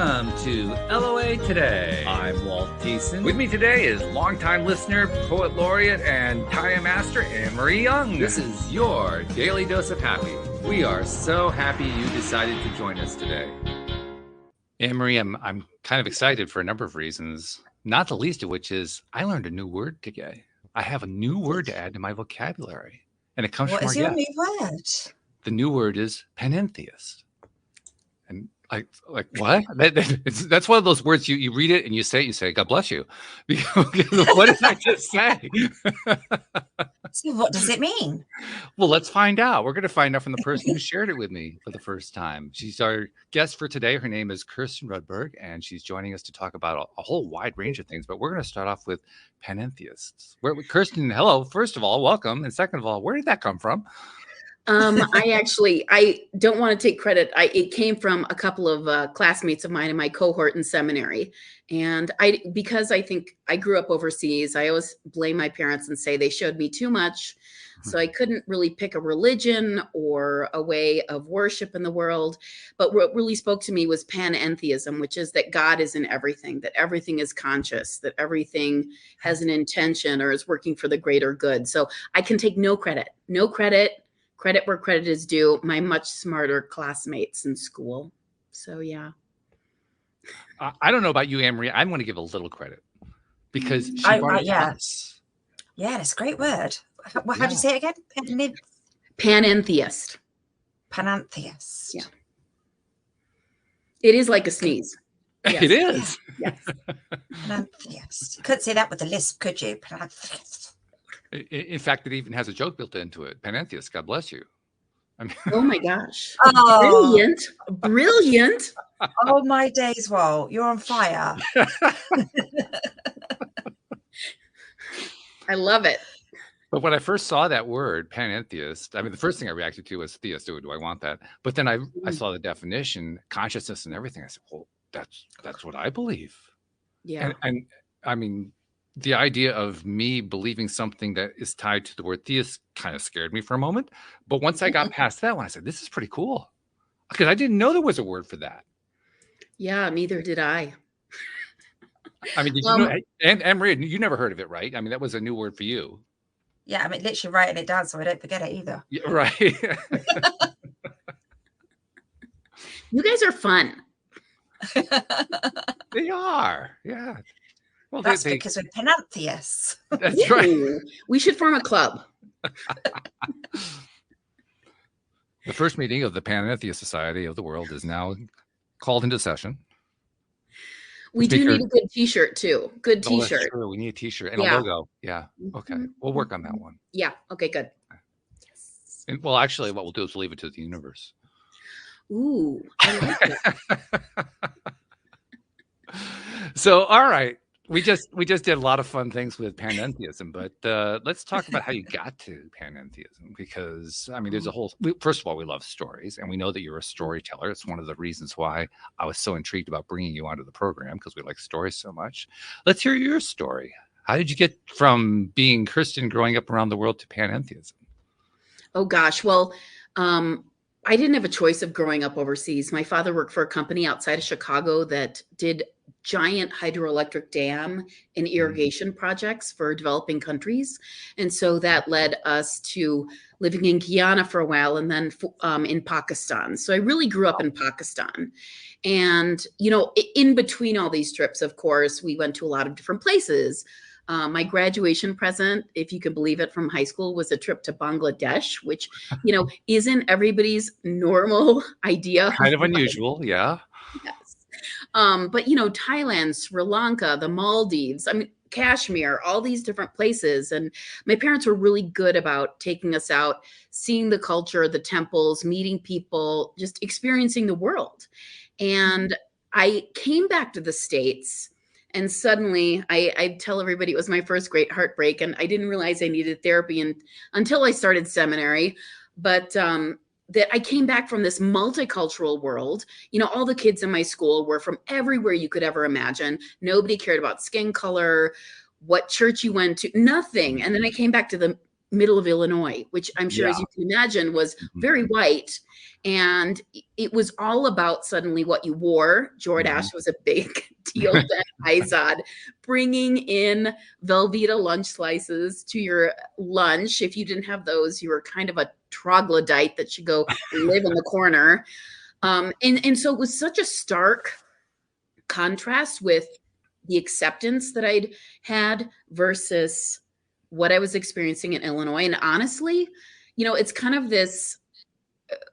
Welcome to LOA Today. I'm Walt Thiessen. With me today is longtime listener, poet laureate, and Taya master Anne-Marie Young. This is your daily dose of happy. We are so happy you decided to join us today. Anne-Marie, I'm kind of excited for a number of reasons, not the least of which is I learned a new word today. I have a new word to add to my vocabulary, and it comes from our guest. What is your new word? The new word is panentheist. And like what? That's one of those words you read it and you say, God bless you. What did I just say? So what does it mean? Well, let's find out. We're going to find out from the person who shared it with me for the first time. She's our guest for today. Her name is Kirsten Rudberg, and she's joining us to talk about a whole wide range of things. But we're going to start off with panentheists. Kirsten, hello. First of all, welcome. And second of all, where did that come from? I don't want to take credit. It came from a couple of classmates of mine in my cohort in seminary. And because I think I grew up overseas, I always blame my parents and say they showed me too much. So I couldn't really pick a religion or a way of worship in the world. But what really spoke to me was panentheism, which is that God is in everything, that everything is conscious, that everything has an intention or is working for the greater good. So I can take no credit. Credit where credit is due, my much smarter classmates in school. So, yeah. I don't know about you, Anne-Marie. I'm going to give a little credit because she brought it to us. Yeah, that's a great word. How do you say it again? Panentheist. Panentheist. Yeah. It is like a sneeze. Yes. It is. Yes. Panentheist. You couldn't say that with a lisp, could you? Panentheist. In fact, it even has a joke built into it. Panentheist, God bless you. I mean, oh my gosh. Oh. Brilliant. Oh my days, Walt. You're on fire. I love it. But when I first saw that word, panentheist, I mean, the first thing I reacted to was theist. Do I want that? But then I saw the definition, consciousness and everything. I said, well, that's what I believe. Yeah. And I mean, the idea of me believing something that is tied to the word theist kind of scared me for a moment. But once I got past that one, I said, this is pretty cool. Because I didn't know there was a word for that. Yeah, neither did I. I mean, did you know, and Maria, you never heard of it, right? I mean, that was a new word for you. Yeah, I mean, literally writing it down so I don't forget it either. Yeah, right. You guys are fun. They are, yeah. Well, that's because we're panentheists. That's right. We should form a club. The first meeting of the Panentheist Society of the World is now called into session. We do need a good T-shirt too. Good T-shirt. That's true. We need a T-shirt and a logo. Yeah. Okay. We'll work on that one. Yeah. Okay. Good. Yes. And, well, actually, what we'll do is leave it to the universe. Ooh, I like it. So, all right. We just did a lot of fun things with panentheism, but let's talk about how you got to panentheism, because I mean, there's a whole. First of all, we love stories, and we know that you're a storyteller. It's one of the reasons why I was so intrigued about bringing you onto the program, because we like stories so much. Let's hear your story. How did you get from being Kristen growing up around the world to panentheism? Oh gosh, well, I didn't have a choice of growing up overseas. My father worked for a company outside of Chicago that did giant hydroelectric dam and irrigation projects for developing countries. And so that led us to living in Guyana for a while and then in Pakistan. So I really grew up in Pakistan. And, you know, in between all these trips, of course, we went to a lot of different places. My graduation present, if you can believe it, from high school was a trip to Bangladesh, which, you know, isn't everybody's normal idea. Kind of unusual. Yeah. Yes. But, you know, Thailand, Sri Lanka, the Maldives, I mean, Kashmir, all these different places. And my parents were really good about taking us out, seeing the culture, the temples, meeting people, just experiencing the world. And I came back to the States. And suddenly I tell everybody it was my first great heartbreak, and I didn't realize I needed therapy until I started seminary. But that I came back from this multicultural world. You know, all the kids in my school were from everywhere you could ever imagine. Nobody cared about skin color, what church you went to, nothing. And then I came back to the middle of Illinois, which I'm sure, Yeah. as you can imagine, was very white. And it was all about suddenly what you wore. Jordache was a big deal then. Izod, bringing in Velveeta lunch slices to your lunch. If you didn't have those, you were kind of a troglodyte that should go live in the corner. And so it was such a stark contrast with the acceptance that I'd had versus what I was experiencing in Illinois. And honestly, it's kind of this,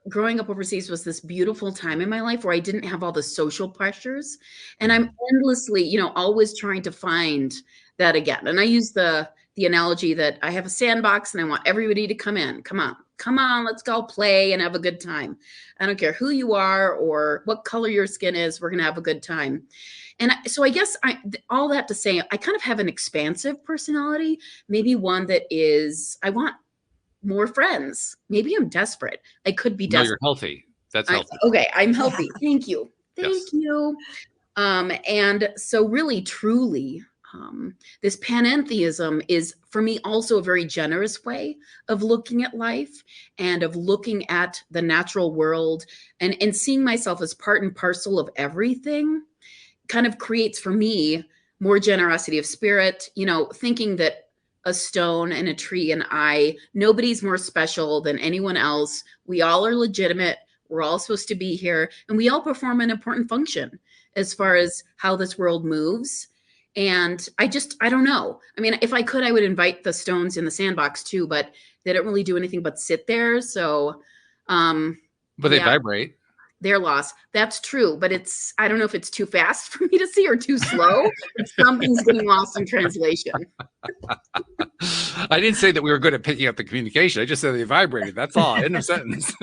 growing up overseas was this beautiful time in my life where I didn't have all the social pressures, and I'm endlessly, always trying to find that again. And I use the analogy that I have a sandbox and I want everybody to come in. Come on, let's go play and have a good time. I don't care who you are or what color your skin is. We're going to have a good time. And so I guess all that to say, I kind of have an expansive personality, maybe one that is, I want more friends. Maybe I'm desperate. I could be desperate. No, you're healthy. That's healthy. Okay, I'm healthy. Thank you. Thank you. And so really, truly, this panentheism is for me also a very generous way of looking at life and of looking at the natural world, and seeing myself as part and parcel of everything kind of creates for me more generosity of spirit, thinking that a stone and a tree and nobody's more special than anyone else. We all are legitimate. We're all supposed to be here, and we all perform an important function as far as how this world moves. And I don't know. I mean, if I could, I would invite the stones in the sandbox too, but they don't really do anything but sit there. So, but they vibrate. Their loss. That's true. But I don't know if it's too fast for me to see or too slow. Something's getting lost in translation. I didn't say that we were good at picking up the communication. I just said they vibrated. That's all. End of sentence.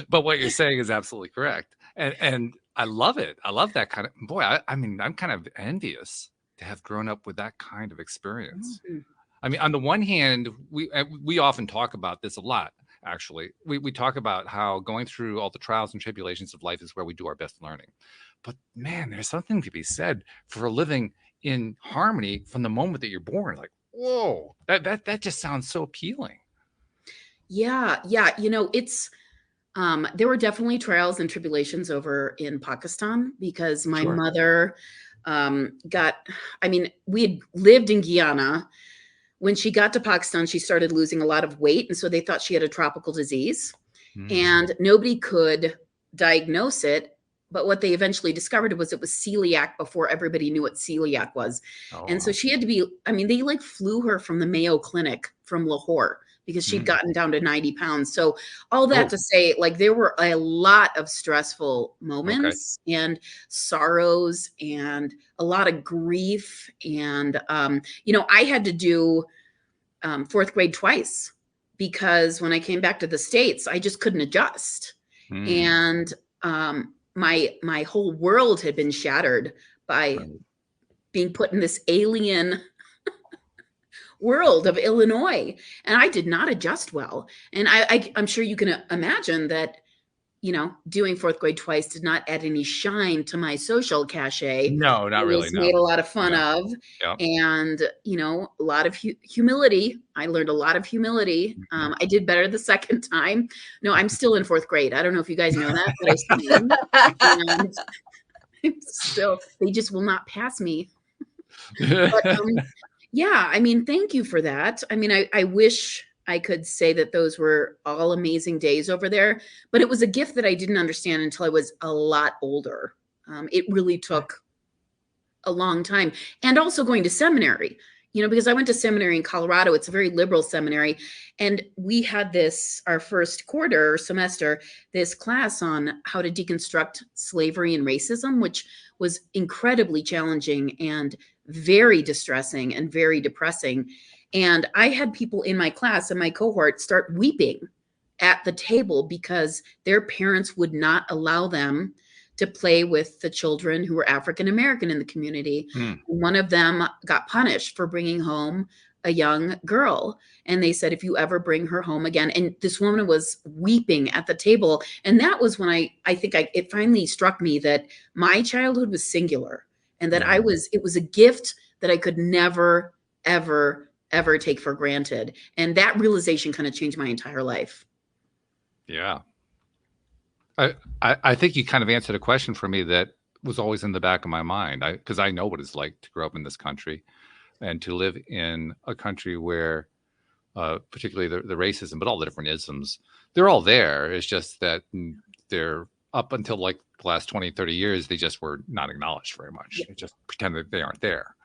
But what you're saying is absolutely correct. And I love it. I love that kind of, boy, I mean, I'm kind of envious to have grown up with that kind of experience. Mm-hmm. I mean, on the one hand, we often talk about this a lot. Actually, we talk about how going through all the trials and tribulations of life is where we do our best learning. But man, there's something to be said for living in harmony from the moment that you're born. Like, whoa, that just sounds so appealing. Yeah. It's there were definitely trials and tribulations over in Pakistan because my mother we had lived in Guyana. When she got to Pakistan, she started losing a lot of weight. And so they thought she had a tropical disease and nobody could diagnose it. But what they eventually discovered was it was celiac before everybody knew what celiac was. And so she had to be, they flew her from the Mayo Clinic from Lahore because she'd gotten down to 90 pounds. So all that to say, there were a lot of stressful moments and sorrows and a lot of grief. And, I had to do fourth grade twice because when I came back to the States, I just couldn't adjust. And my whole world had been shattered by being put in this alien world of Illinois. And I did not adjust well. And I'm sure you can imagine that, doing fourth grade twice did not add any shine to my social cachet. No, not really. Made a lot of fun of. Yep. And, a lot of humility. I learned a lot of humility. I did better the second time. No, I'm still in fourth grade. I don't know if you guys know that, but I still am. And still, they just will not pass me. But, thank you for that. I wish I could say that those were all amazing days over there, but it was a gift that I didn't understand until I was a lot older. It really took a long time. And also going to seminary, because I went to seminary in Colorado. It's a very liberal seminary. And we had our first quarter or semester, this class on how to deconstruct slavery and racism, which was incredibly challenging and very distressing and very depressing. And I had people in my class and my cohort start weeping at the table because their parents would not allow them to play with the children who were African American in the community. One of them got punished for bringing home a young girl. And they said, if you ever bring her home again, and this woman was weeping at the table. And that was when it finally struck me that my childhood was singular and that it was a gift that I could never, ever ever take for granted. And that realization kind of changed my entire life. Yeah. I think you kind of answered a question for me that was always in the back of my mind. Because I know what it's like to grow up in this country and to live in a country where, particularly the racism, but all the different isms, they're all there. It's just that they're up until like the last 20, 30 years, they just were not acknowledged very much. Yeah. They just pretend that they aren't there,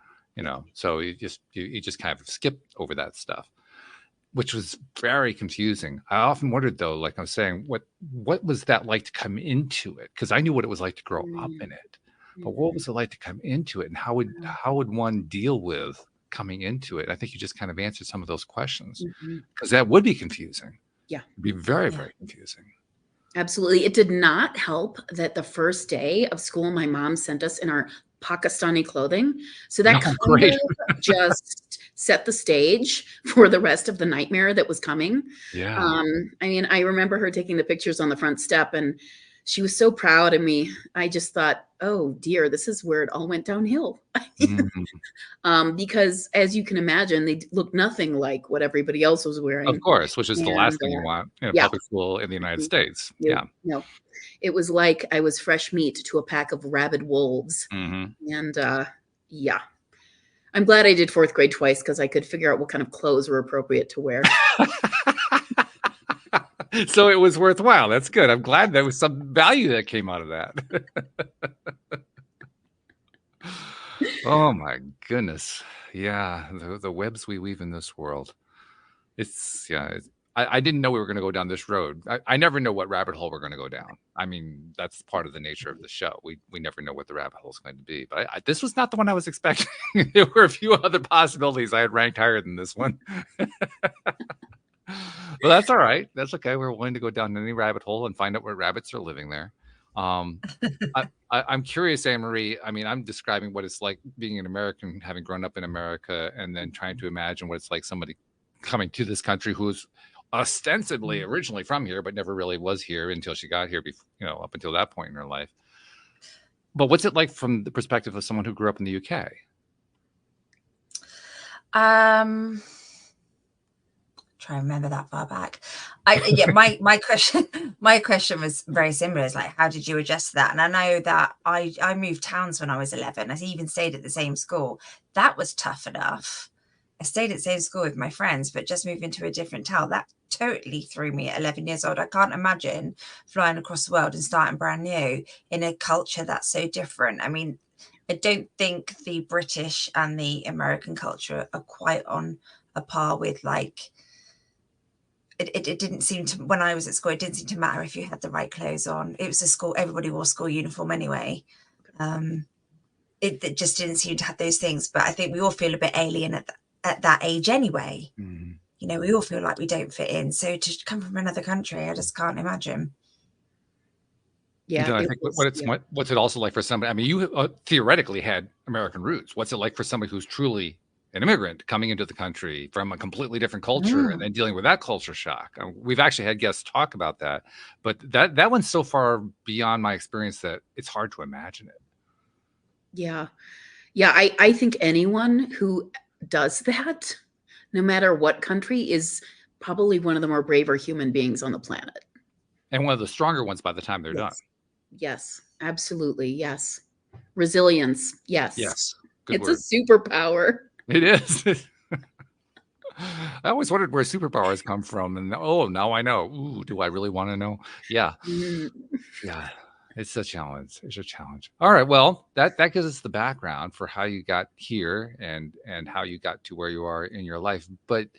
So you just kind of skip over that stuff, which was very confusing. I often wondered, though, like I was saying, what was that like to come into it? Because I knew what it was like to grow up in it, but what was it like to come into it, and how would one deal with coming into it? I think you just kind of answered some of those questions, because that would be confusing. Yeah, it'd be very, very confusing. Absolutely. It did not help that the first day of school, my mom sent us in our Pakistani clothing. So that kind of just set the stage for the rest of the nightmare that was coming. Yeah. I mean, I remember her taking the pictures on the front step, and she was so proud of me. I just thought, oh dear, this is where it all went downhill. Because as you can imagine, they look nothing like what everybody else was wearing. Of course, which is the last thing you want in a public school in the United States. Yeah. No, it was like I was fresh meat to a pack of rabid wolves. And yeah, I'm glad I did fourth grade twice, because I could figure out what kind of clothes were appropriate to wear. So it was worthwhile. That's good. I'm glad there was some value that came out of that. Oh my goodness. Yeah. The webs we weave in this world. I didn't know we were going to go down this road. I never know what rabbit hole we're going to go down. I mean, that's part of the nature of the show. We never know what the rabbit hole is going to be. But this was not the one I was expecting. There were a few other possibilities I had ranked higher than this one. Well, that's all right. That's okay. We're willing to go down any rabbit hole and find out where rabbits are living there. I'm curious, Anne-Marie. I mean, I'm describing what it's like being an American, having grown up in America, and then trying to imagine what it's like somebody coming to this country who's ostensibly originally from here, but never really was here until she got here, up until that point in her life. But what's it like from the perspective of someone who grew up in the UK? Try and remember that far back. My question was very similar. It's like, how did you adjust to that? And I know that I moved towns when I was 11. I even stayed at the same school. That was tough enough. I stayed at the same school with my friends, but just moving to a different town, that totally threw me at 11 years old. I can't imagine flying across the world and starting brand new in a culture that's so different. I mean, I don't think the British and the American culture are quite on a par with, like, it didn't seem to, when I was at school, it didn't seem to matter if you had the right clothes on. It was a school, everybody wore school uniform anyway. It just didn't seem to have those things. But I think we all feel a bit alien at that age anyway. We all feel like we don't fit in. So to come from another country, I just can't imagine. Yeah. I think what's it also like for somebody? I mean, you theoretically had American roots. What's it like for somebody who's truly an immigrant coming into the country from a completely different culture and then dealing with that culture shock? We've actually had guests talk about that, but that one's so far beyond my experience that it's hard to imagine it. Yeah. I think anyone who does that, no matter what country, is probably one of the more braver human beings on the planet. And one of the stronger ones by the time they're done. Yes, absolutely. Yes. Resilience. Yes. Yes. It's a superpower. It is. I always wondered where superpowers come from. And now I know. Ooh, do I really want to know? Yeah. Yeah. It's a challenge. All right. Well, that gives us the background for how you got here and how you got to where you are in your life. But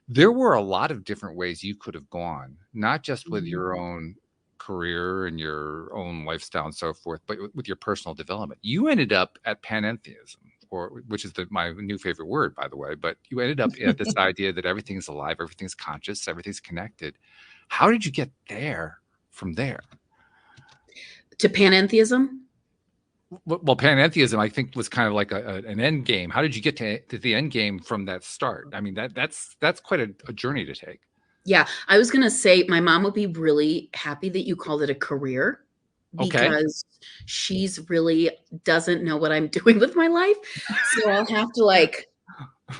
there were a lot of different ways you could have gone, not just with your own career and your own lifestyle and so forth, but with your personal development. You ended up at panentheism, which is my new favorite word, by the way, but you ended up at this idea that everything's alive, everything's conscious, everything's connected. How did you get there from there? To panentheism? Well, panentheism, I think, was kind of like an end game. How did you get to the end game from that start? I mean, that's quite a journey to take. Yeah, I was going to say my mom would be really happy that you called it a career, because she's really doesn't know what I'm doing with my life. So I'll have to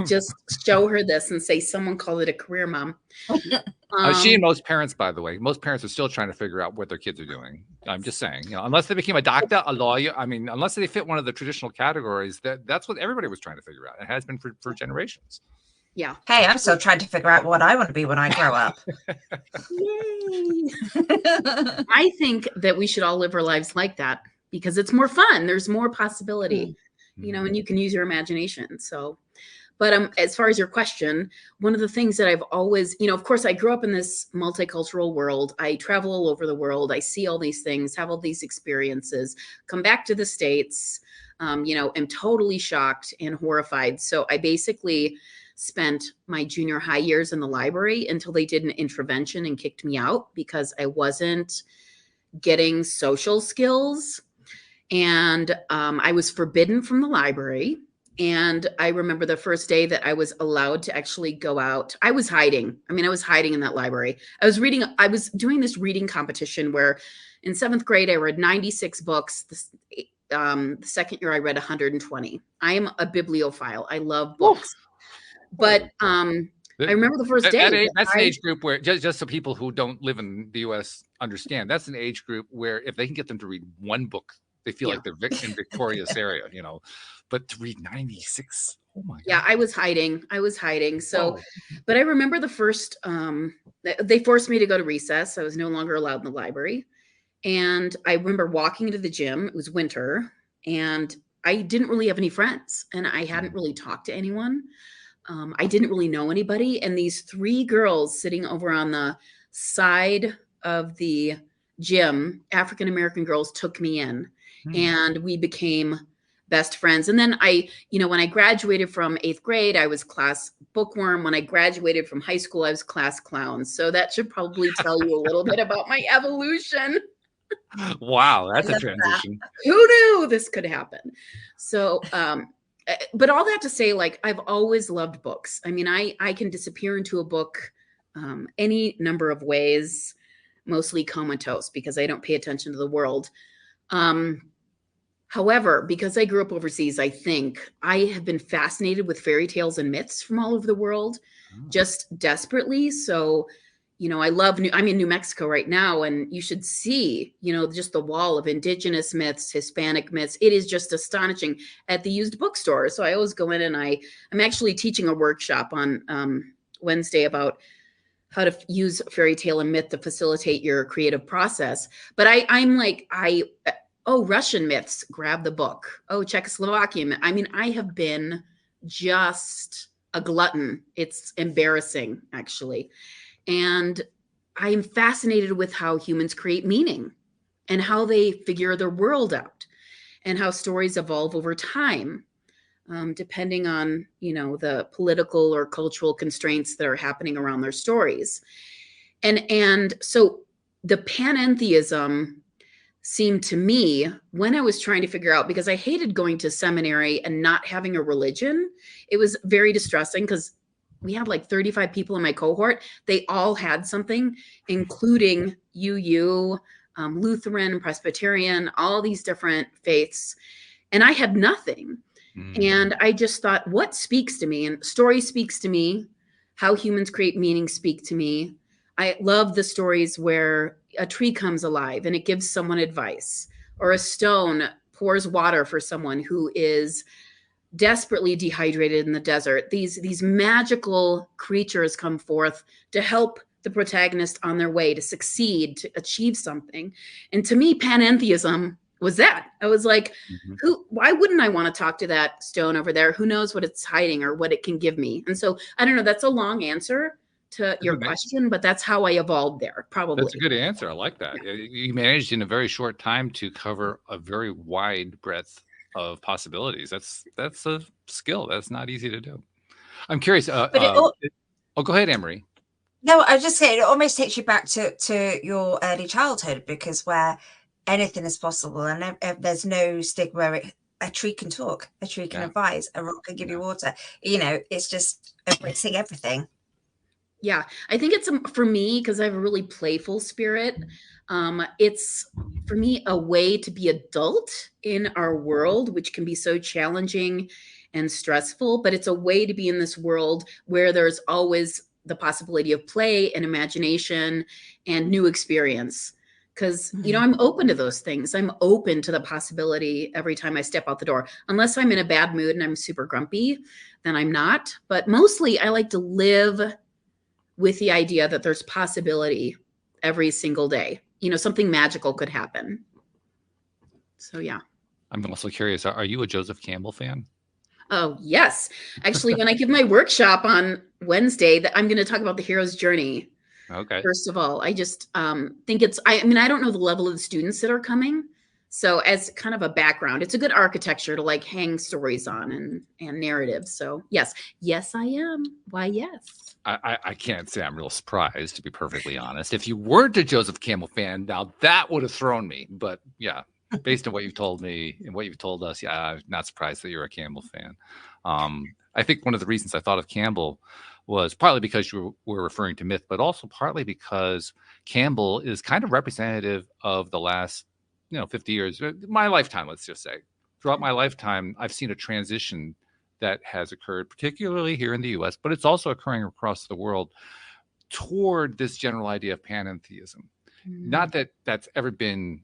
just show her this and say, someone call it a career, Mom. She and most parents, by the way, most parents are still trying to figure out what their kids are doing. I'm just saying, unless they became a doctor, a lawyer. I mean, unless they fit one of the traditional categories, that's what everybody was trying to figure out. It has been for generations. Yeah. Hey, I'm still trying to figure out what I want to be when I grow up. Yay. I think that we should all live our lives like that because it's more fun. There's more possibility, and you can use your imagination. So, but as far as your question, one of the things that I've always, of course, I grew up in this multicultural world. I travel all over the world. I see all these things, have all these experiences, come back to the States, am totally shocked and horrified. So I basically spent my junior high years in the library until they did an intervention and kicked me out because I wasn't getting social skills. And I was forbidden from the library. And I remember the first day that I was allowed to actually go out, I was hiding. I was hiding in that library. I was doing this reading competition where in 7th grade, I read 96 books. The second year I read 120. I am a bibliophile. I love books. But I remember the first day. That's an age group where, just so people who don't live in the U.S. understand, that's an age group where if they can get them to read one book, they feel like they're in victorious area, But to read 96, oh my God. Yeah, I was hiding. So, but I remember the first, they forced me to go to recess. I was no longer allowed in the library. And I remember walking into the gym. It was winter. And I didn't really have any friends. And I hadn't really talked to anyone. I didn't really know anybody. And these 3 girls sitting over on the side of the gym, African-American girls, took me in and we became best friends. And then when I graduated from 8th grade, I was class bookworm. When I graduated from high school, I was class clown. So that should probably tell you a little bit about my evolution. Wow, that's a transition. Who knew this could happen? So, but all that to say, I've always loved books. I can disappear into a book any number of ways, mostly comatose because I don't pay attention to the world. However, because I grew up overseas, I think I have been fascinated with fairy tales and myths from all over the world, just desperately. So, I love I'm in New Mexico right now, and you should see, just the wall of indigenous myths, Hispanic myths. It is just astonishing at the used bookstore. So I always go in and I'm actually teaching a workshop on Wednesday about how to use fairy tale and myth to facilitate your creative process. But I'm like, Russian myths, grab the book. Oh, Czechoslovakian myth. I have been just a glutton. It's embarrassing, actually. And I am fascinated with how humans create meaning and how they figure their world out and how stories evolve over time, depending on, the political or cultural constraints that are happening around their stories. And so the panentheism seemed to me, when I was trying to figure out, because I hated going to seminary and not having a religion, it was very distressing because we had 35 people in my cohort. They all had something, including Lutheran, Presbyterian, all these different faiths. And I had nothing. And I just thought, what speaks to me? And story speaks to me. How humans create meaning speak to me. I love the stories where a tree comes alive and it gives someone advice, or a stone pours water for someone who is desperately dehydrated in the desert. These magical creatures come forth to help the protagonist on their way to succeed, to achieve something. And to me, panentheism was that. I was like, why wouldn't I want to talk to that stone over there? Who knows what it's hiding or what it can give me? And so I don't know, that's a long answer to your question, but that's how I evolved there, probably. That's a good answer. I like that. You managed in a very short time to cover a very wide breadth of possibilities. That's a skill. That's not easy to do. I'm curious. Go ahead, Anne-Marie. No, I was just saying, it almost takes you back to your early childhood, because where anything is possible and there's no stigma. A tree can talk, a tree can advise, a rock can give you water. It's just embracing everything. Yeah, I think it's for me, because I have a really playful spirit. It's, for me, a way to be adult in our world, which can be so challenging and stressful, but it's a way to be in this world where there's always the possibility of play and imagination and new experience. Because, I'm open to those things. I'm open to the possibility every time I step out the door. Unless I'm in a bad mood and I'm super grumpy, then I'm not. But mostly I like to live with the idea that there's possibility every single day. Something magical could happen. So, yeah. I'm also curious, are you a Joseph Campbell fan? Oh, yes. Actually, when I give my workshop on Wednesday, that I'm going to talk about the hero's journey. Okay. First of all, I just think I don't know the level of the students that are coming. So as kind of a background, it's a good architecture to like hang stories on and narratives. So yes, I am. Why, yes. I can't say I'm real surprised, to be perfectly honest. If you weren't a Joseph Campbell fan, now that would have thrown me. But yeah, based on what you've told me and what you've told us, yeah, I'm not surprised that you're a Campbell fan. I think one of the reasons I thought of Campbell was partly because you were referring to myth, but also partly because Campbell is kind of representative of the last, 50 years, my lifetime, let's just say. Throughout my lifetime, I've seen a transition that has occurred, particularly here in the US, but it's also occurring across the world toward this general idea of panentheism. Not that that's ever been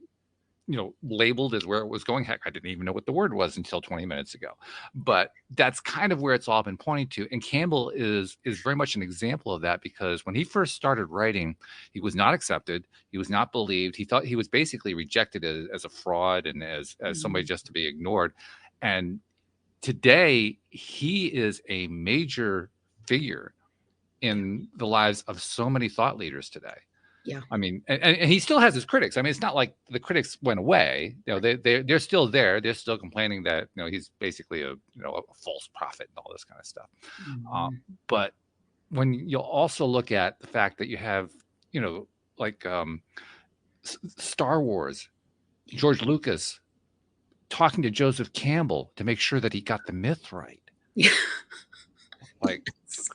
labeled as where it was going. Heck, I didn't even know what the word was until 20 minutes ago. But that's kind of where it's all been pointing to. And Campbell is very much an example of that, because when he first started writing, he was not accepted. He was not believed. He thought he was basically rejected as a fraud and as somebody just to be ignored. And today, he is a major figure in the lives of so many thought leaders today. Yeah. I mean, and he still has his critics. I mean, it's not like the critics went away. They're still there. They're still complaining that he's basically a false prophet and all this kind of stuff. But when you also look at the fact that you have like Star Wars, George Lucas talking to Joseph Campbell to make sure that he got the myth right. Yeah. Like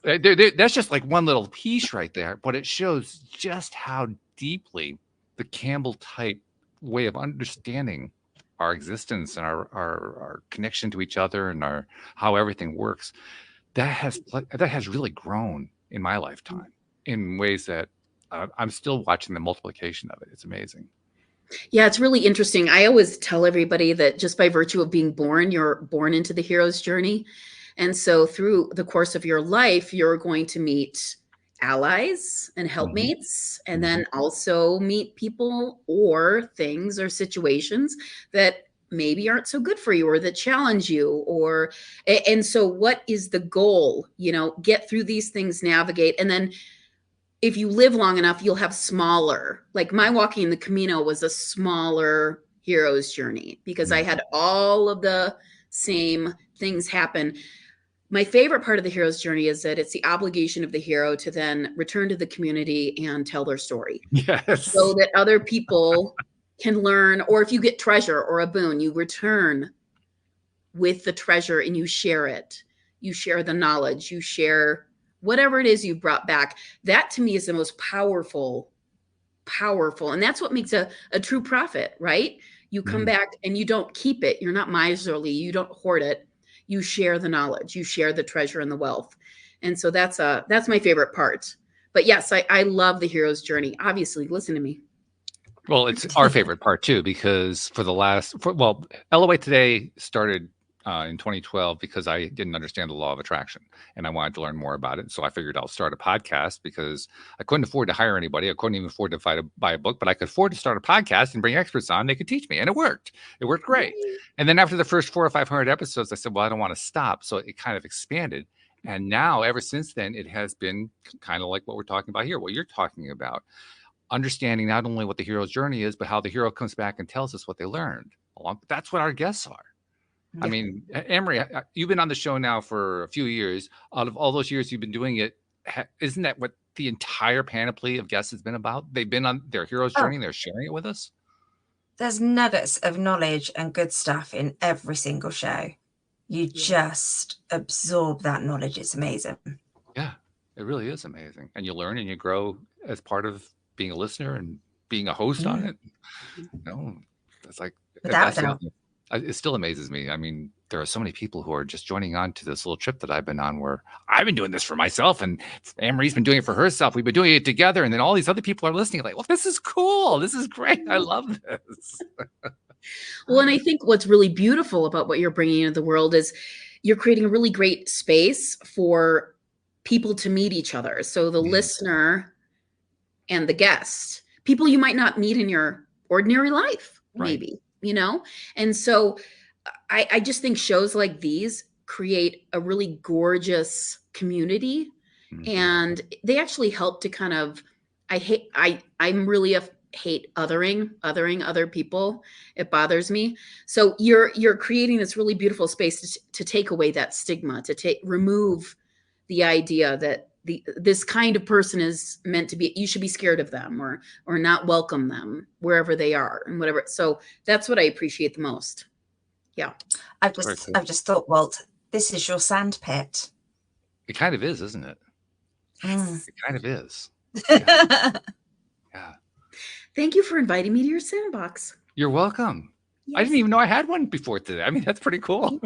that's just like one little piece right there, but it shows just how deeply the Campbell type way of understanding our existence and our connection to each other and how everything works, that has really grown in my lifetime in ways that I'm still watching the multiplication of it. It's amazing. Yeah, it's really interesting. I always tell everybody that just by virtue of being born, you're born into the hero's journey. And so through the course of your life, you're going to meet allies and helpmates, and then also meet people or things or situations that maybe aren't so good for you or that challenge you. And so what is the goal? Get through these things, navigate. And then if you live long enough, you'll have smaller, like my walking the Camino was a smaller hero's journey because I had all of the same things happen. My favorite part of the hero's journey is that it's the obligation of the hero to then return to the community and tell their story. Yes. So that other people can learn, or if you get treasure or a boon, you return with the treasure and you share it. You share the knowledge, you share whatever it is you brought back. That to me is the most powerful. And that's what makes a true prophet, right? You come back and you don't keep it. You're not miserly. You don't hoard it. You share the knowledge, you share the treasure and the wealth. And so that's my favorite part. But yes, I love the hero's journey. Obviously, listen to me. Well, it's our favorite part too, because LOA Today started in 2012 because I didn't understand the law of attraction and I wanted to learn more about it. So I figured I'll start a podcast because I couldn't afford to hire anybody. I couldn't even afford to buy a book, but I could afford to start a podcast and bring experts on. They could teach me, and it worked. It worked great. And then after the first 400 or 500 episodes, I said, well, I don't want to stop. So it kind of expanded. And now ever since then, it has been kind of like what we're talking about here, what you're talking about. Understanding not only what the hero's journey is, but how the hero comes back and tells us what they learned. That's what our guests are. Yeah. I mean, Emery, you've been on the show now for a few years. Out of all those years you've been doing it, isn't that what the entire panoply of guests has been about? They've been on their hero's journey and they're sharing it with us. There's nuggets of knowledge and good stuff in every single show. You just absorb that knowledge. It's amazing. Yeah, it really is amazing. And you learn and you grow as part of being a listener and being a host on it. No, that's like, Without that's the doubt. it still amazes me. I mean, there are so many people who are just joining on to this little trip that I've been on, where I've been doing this for myself and Anne-Marie's been doing it for herself. We've been doing it together. And then all these other people are listening like, well, this is cool. This is great. I love this. Well, and I think what's really beautiful about what you're bringing into the world is you're creating a really great space for people to meet each other. So the listener and the guest, people you might not meet in your ordinary life, maybe, you know? And so I just think shows like these create a really gorgeous community, and they actually help to kind of, I'm really hate othering other people. It bothers me. So you're creating this really beautiful space to take away that stigma, to remove the idea that this kind of person is meant to be, you should be scared of them or not welcome them wherever they are and whatever. So that's what I appreciate the most. Yeah. I've just thought, Walt, this is your sandpit. It kind of is, isn't it? It kind of is. Yeah. Thank you for inviting me to your sandbox. You're welcome. Yes. I didn't even know I had one before today. I mean, that's pretty cool.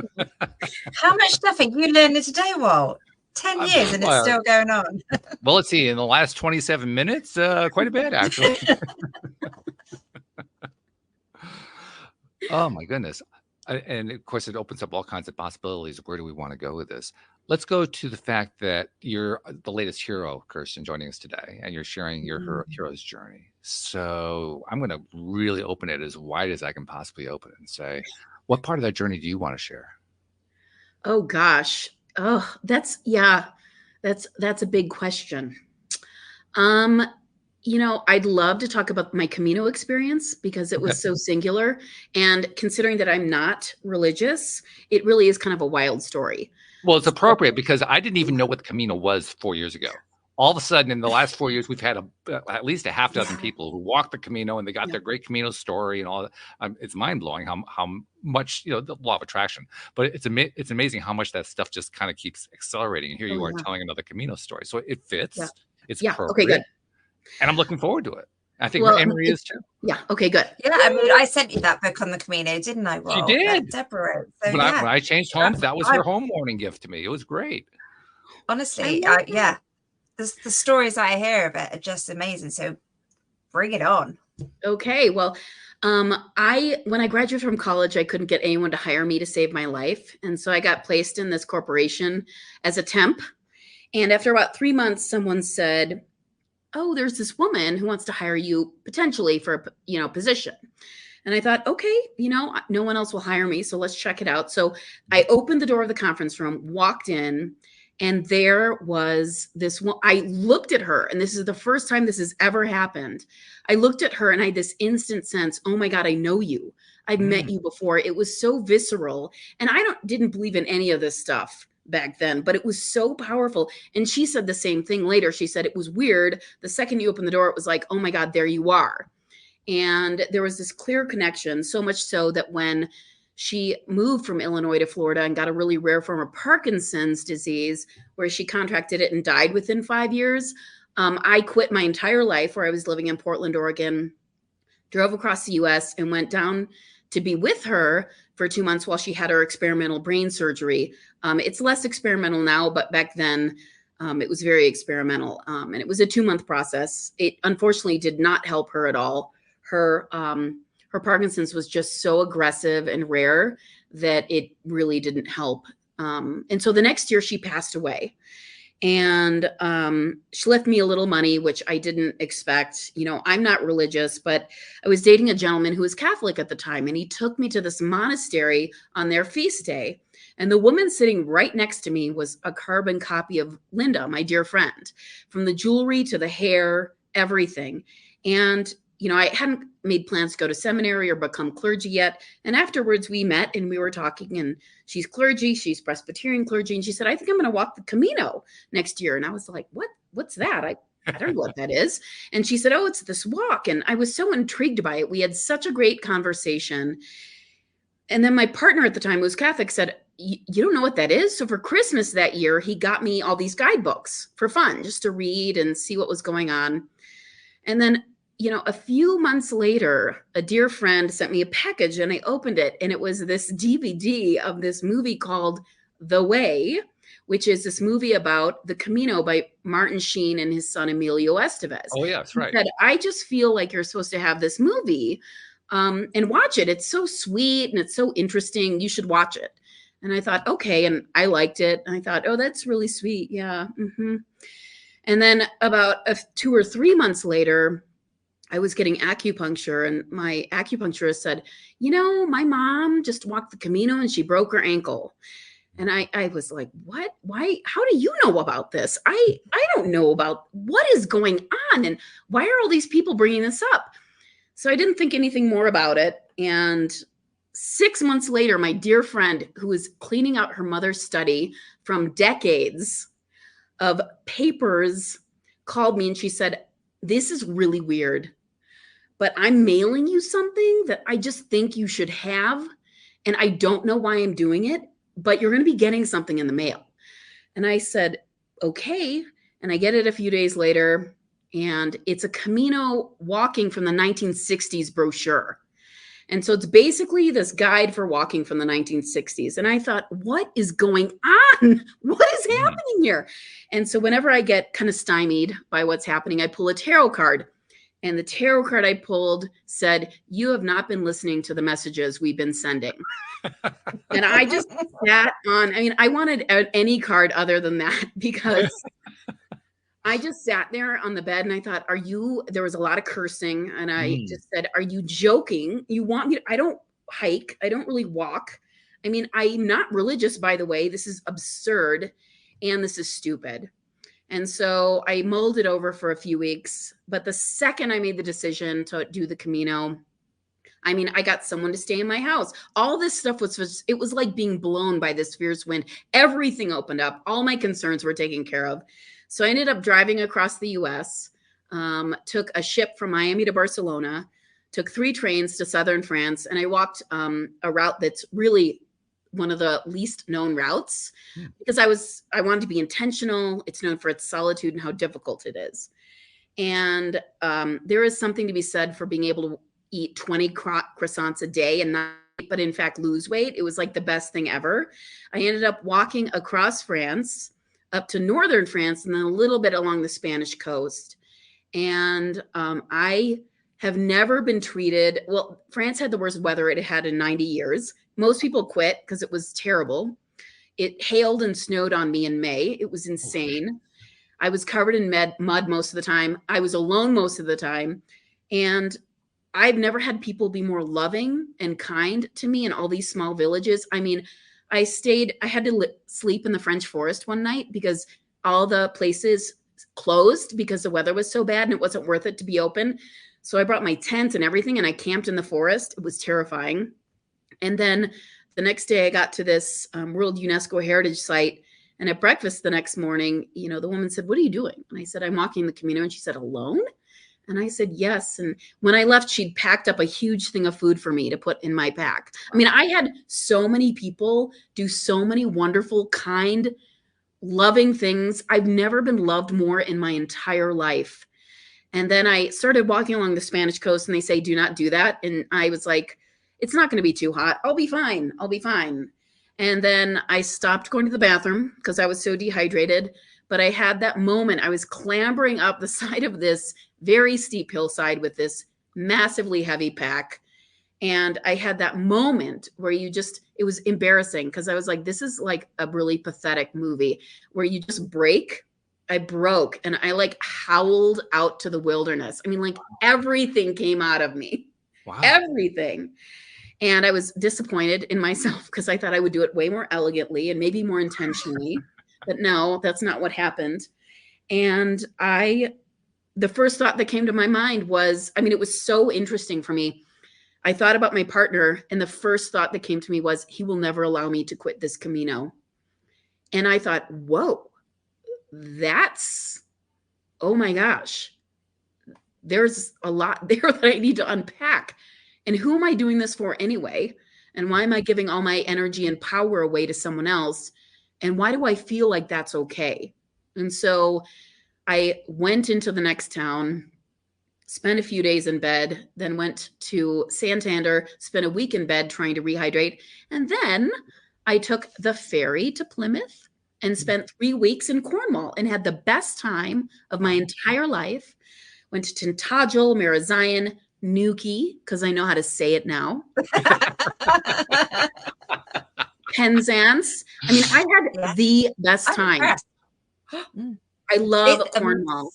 How much stuff have you learned today, Walt? 10 years and it's still going on. Well, let's see. In the last 27 minutes, quite a bit, actually. Oh, my goodness. And of course, it opens up all kinds of possibilities. Where do we want to go with this? Let's go to the fact that you're the latest hero, Kirsten, joining us today, and you're sharing your hero's journey. So I'm going to really open it as wide as I can possibly open it and say, what part of that journey do you want to share? Oh, gosh. Oh, that's a big question. You know, I'd love to talk about my Camino experience because it was so singular. And considering that I'm not religious, it really is kind of a wild story. Well, it's appropriate because I didn't even know what the Camino was 4 years ago. All of a sudden, in the last 4 years, we've had at least a half dozen people who walked the Camino, and they got their great Camino story and all that. It's mind blowing how much, you know, the law of attraction. But it's amazing how much that stuff just kind of keeps accelerating. And here you are telling another Camino story, so it fits. Yeah. It's appropriate. Okay, good. And I'm looking forward to it. I think Anne-Marie is too. Yeah. Okay, good. Yeah, I mean, I sent you that book on the Camino, didn't I? Well, she did. Deborah. So, when I changed homes, that was her home warning gift to me. It was great. Honestly, yeah. The stories I hear of it are just amazing. So bring it on. Okay. Well, when I graduated from college, I couldn't get anyone to hire me to save my life. And so I got placed in this corporation as a temp. And after about 3 months, someone said, oh, there's this woman who wants to hire you potentially for a position. And I thought, okay, no one else will hire me, so let's check it out. So I opened the door of the conference room, walked in, and there was this one. I looked at her, and this is the first time this has ever happened. I looked at her and I had this instant sense, oh my God, I know you. I've met you before. It was so visceral. And I didn't believe in any of this stuff back then, but it was so powerful. And she said the same thing later. She said, it was weird. The second you opened the door, it was like, oh my God, there you are. And there was this clear connection, so much so that when she moved from Illinois to Florida and got a really rare form of Parkinson's disease, where she contracted it and died within 5 years, I quit my entire life where I was living in Portland, Oregon, drove across the US and went down to be with her for 2 months while she had her experimental brain surgery. It's less experimental now, but back then it was very experimental. And it was a 2-month process. It unfortunately did not help her at all. Her Parkinson's was just so aggressive and rare that it really didn't help. And so the next year she passed away. And she left me a little money, which I didn't expect. I'm not religious, but I was dating a gentleman who was Catholic at the time, and he took me to this monastery on their feast day. And the woman sitting right next to me was a carbon copy of Linda, my dear friend, from the jewelry to the hair, everything. And I hadn't made plans to go to seminary or become clergy yet. And afterwards we met and we were talking, and she's clergy, she's Presbyterian clergy. And she said, I think I'm going to walk the Camino next year. And I was like, what's that? I don't know what that is. And she said, oh, it's this walk. And I was so intrigued by it. We had such a great conversation. And then my partner at the time, who was Catholic, said, you don't know what that is? So for Christmas that year, he got me all these guidebooks for fun, just to read and see what was going on. And then a few months later, a dear friend sent me a package and I opened it, and it was this DVD of this movie called The Way, which is this movie about the Camino by Martin Sheen and his son Emilio Estevez. Oh, yes, right. He said, I just feel like you're supposed to have this movie and watch it. It's so sweet and it's so interesting. You should watch it. And I thought, okay. And I liked it. And I thought, oh, that's really sweet. Yeah. Mm-hmm. And then about 2 or 3 months later, I was getting acupuncture, and my acupuncturist said, my mom just walked the Camino and she broke her ankle. And I was like, what? Why? How do you know about this? I don't know about what is going on. And why are all these people bringing this up? So I didn't think anything more about it. And 6 months later, my dear friend, who was cleaning out her mother's study from decades of papers, called me and she said, this is really weird, but I'm mailing you something that I just think you should have. And I don't know why I'm doing it, but you're going to be getting something in the mail. And I said, okay. And I get it a few days later, and it's a Camino walking from the 1960s brochure. And so it's basically this guide for walking from the 1960s. And I thought, what is going on? What is happening here? And so whenever I get kind of stymied by what's happening, I pull a tarot card. And the tarot card I pulled said, you have not been listening to the messages we've been sending. And I just sat on, I wanted any card other than that, because I just sat there on the bed and I thought, there was a lot of cursing. And I just said, are you joking? You want me to, I don't hike. I don't really walk. I'm not religious, by the way. This is absurd. And this is stupid. And so I mulled it over for a few weeks. But the second I made the decision to do the Camino, I got someone to stay in my house. All this stuff it was like being blown by this fierce wind. Everything opened up. All my concerns were taken care of. So I ended up driving across the US, took a ship from Miami to Barcelona, took 3 trains to southern France, and I walked a route that's really one of the least known routes because I wanted to be intentional. It's known for its solitude and how difficult it is. And there is something to be said for being able to eat 20 croissants a day and not, but in fact, lose weight. It was like the best thing ever. I ended up walking across France up to northern France and then a little bit along the Spanish coast. And I have never been treated, well, France had the worst weather it had in 90 years. Most people quit because it was terrible. It hailed and snowed on me in May. It was insane. I was covered in mud most of the time. I was alone most of the time. And I've never had people be more loving and kind to me in all these small villages. I had to sleep in the French forest one night because all the places closed because the weather was so bad and it wasn't worth it to be open. So I brought my tent and everything and I camped in the forest. It was terrifying. And then the next day I got to this World UNESCO Heritage Site, and at breakfast the next morning, the woman said, what are you doing? And I said, I'm walking the Camino. And she said, alone? And I said, yes. And when I left, she'd packed up a huge thing of food for me to put in my pack. I had so many people do so many wonderful, kind, loving things. I've never been loved more in my entire life. And then I started walking along the Spanish coast and they say, do not do that. And I was like, it's not going to be too hot. I'll be fine. I'll be fine. And then I stopped going to the bathroom because I was so dehydrated. But I had that moment. I was clambering up the side of this very steep hillside with this massively heavy pack. And I had that moment where it was embarrassing because I was like, this is like a really pathetic movie where you just break. I broke and I howled out to the wilderness. Everything came out of me. Wow. Everything. And I was disappointed in myself because I thought I would do it way more elegantly and maybe more intentionally. But no, that's not what happened. And the first thought that came to my mind was, it was so interesting for me. I thought about my partner, and the first thought that came to me was, he will never allow me to quit this Camino. And I thought, whoa, oh my gosh, there's a lot there that I need to unpack. And who am I doing this for anyway? And why am I giving all my energy and power away to someone else? And why do I feel like that's okay? And so I went into the next town, spent a few days in bed, then went to Santander, spent a week in bed trying to rehydrate. And then I took the ferry to Plymouth and spent 3 weeks in Cornwall and had the best time of my entire life. Went to Tintagel, Marazion, Newquay, because I know how to say it now. Penzance. I mean, I had the best time. I love Cornwall.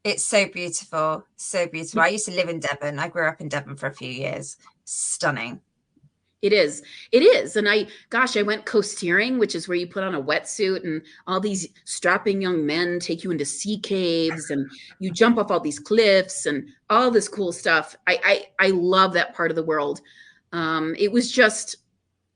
It's so beautiful. So beautiful. I used to live in Devon. I grew up in Devon for a few years. Stunning. It is. It is. And I went coasteering, which is where you put on a wetsuit and all these strapping young men take you into sea caves and you jump off all these cliffs and all this cool stuff. I love that part of the world. It was just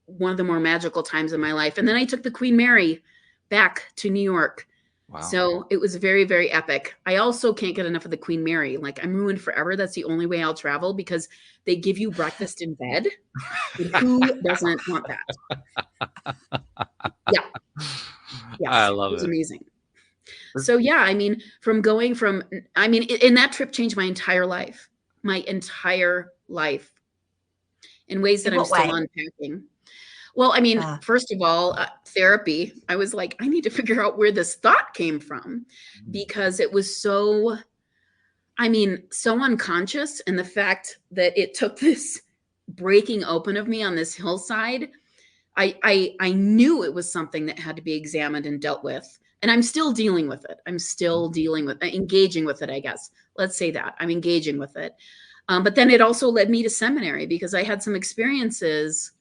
one of the more magical times in my life. And then I took the Queen Mary back to New York. Wow. So it was very, very epic. I also can't get enough of the Queen Mary. Like, I'm ruined forever. That's the only way I'll travel because they give you breakfast in bed. Who doesn't want that? Yeah. I love it. It was amazing. So yeah, I mean, and that trip changed my entire life in ways that I'm still unpacking. Well, I mean, first of all, therapy, I was like, I need to figure out where this thought came from because it was so unconscious. And the fact that it took this breaking open of me on this hillside, I knew it was something that had to be examined and dealt with. And I'm still dealing with it. Engaging with it, I guess. Let's say that. I'm engaging with it. But then it also led me to seminary because I had some experiences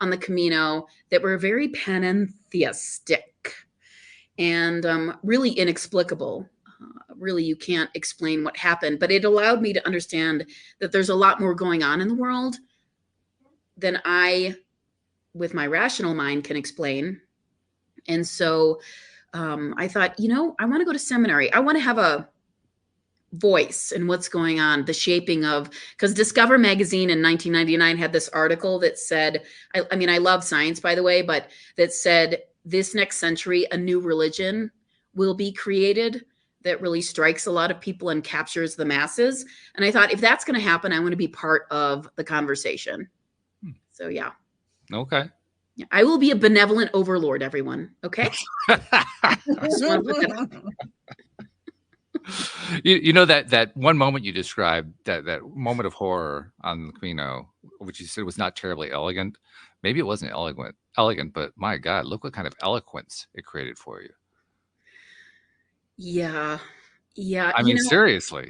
on the Camino that were very panentheistic and really inexplicable. Really, you can't explain what happened, but it allowed me to understand that there's a lot more going on in the world than I, with my rational mind, can explain. And so I thought, I want to go to seminary. I want to have a voice in what's going on, the shaping of, because Discover magazine in 1999 had this article that said, I love science, by the way, but that said this next century, a new religion will be created that really strikes a lot of people and captures the masses. And I thought, if that's going to happen, I want to be part of the conversation. So yeah. Okay. Yeah, I will be a benevolent overlord, everyone. Okay. You know that one moment you described, that moment of horror on the Camino, which you said was not terribly elegant. Maybe it wasn't elegant, but my God, look what kind of eloquence it created for you. Yeah. I mean, seriously.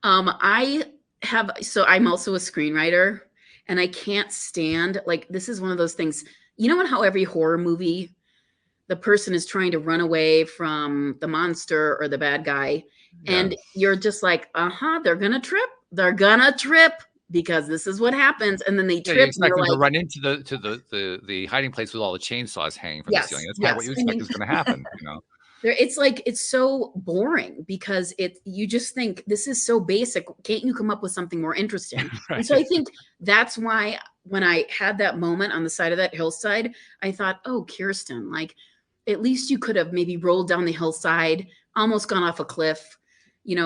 I'm also a screenwriter, and I can't stand, like, this is one of those things, how every horror movie, the person is trying to run away from the monster or the bad guy. Yeah. And you're just like, they're going to trip because this is what happens. And then they trip. You expect them to run into the hiding place with all the chainsaws hanging from the ceiling. That's kind of what you expect is going to happen. It's so boring because you just think this is so basic. Can't you come up with something more interesting? Right. And so I think that's why when I had that moment on the side of that hillside, I thought, oh, Kirsten, like, at least you could have maybe rolled down the hillside, almost gone off a cliff,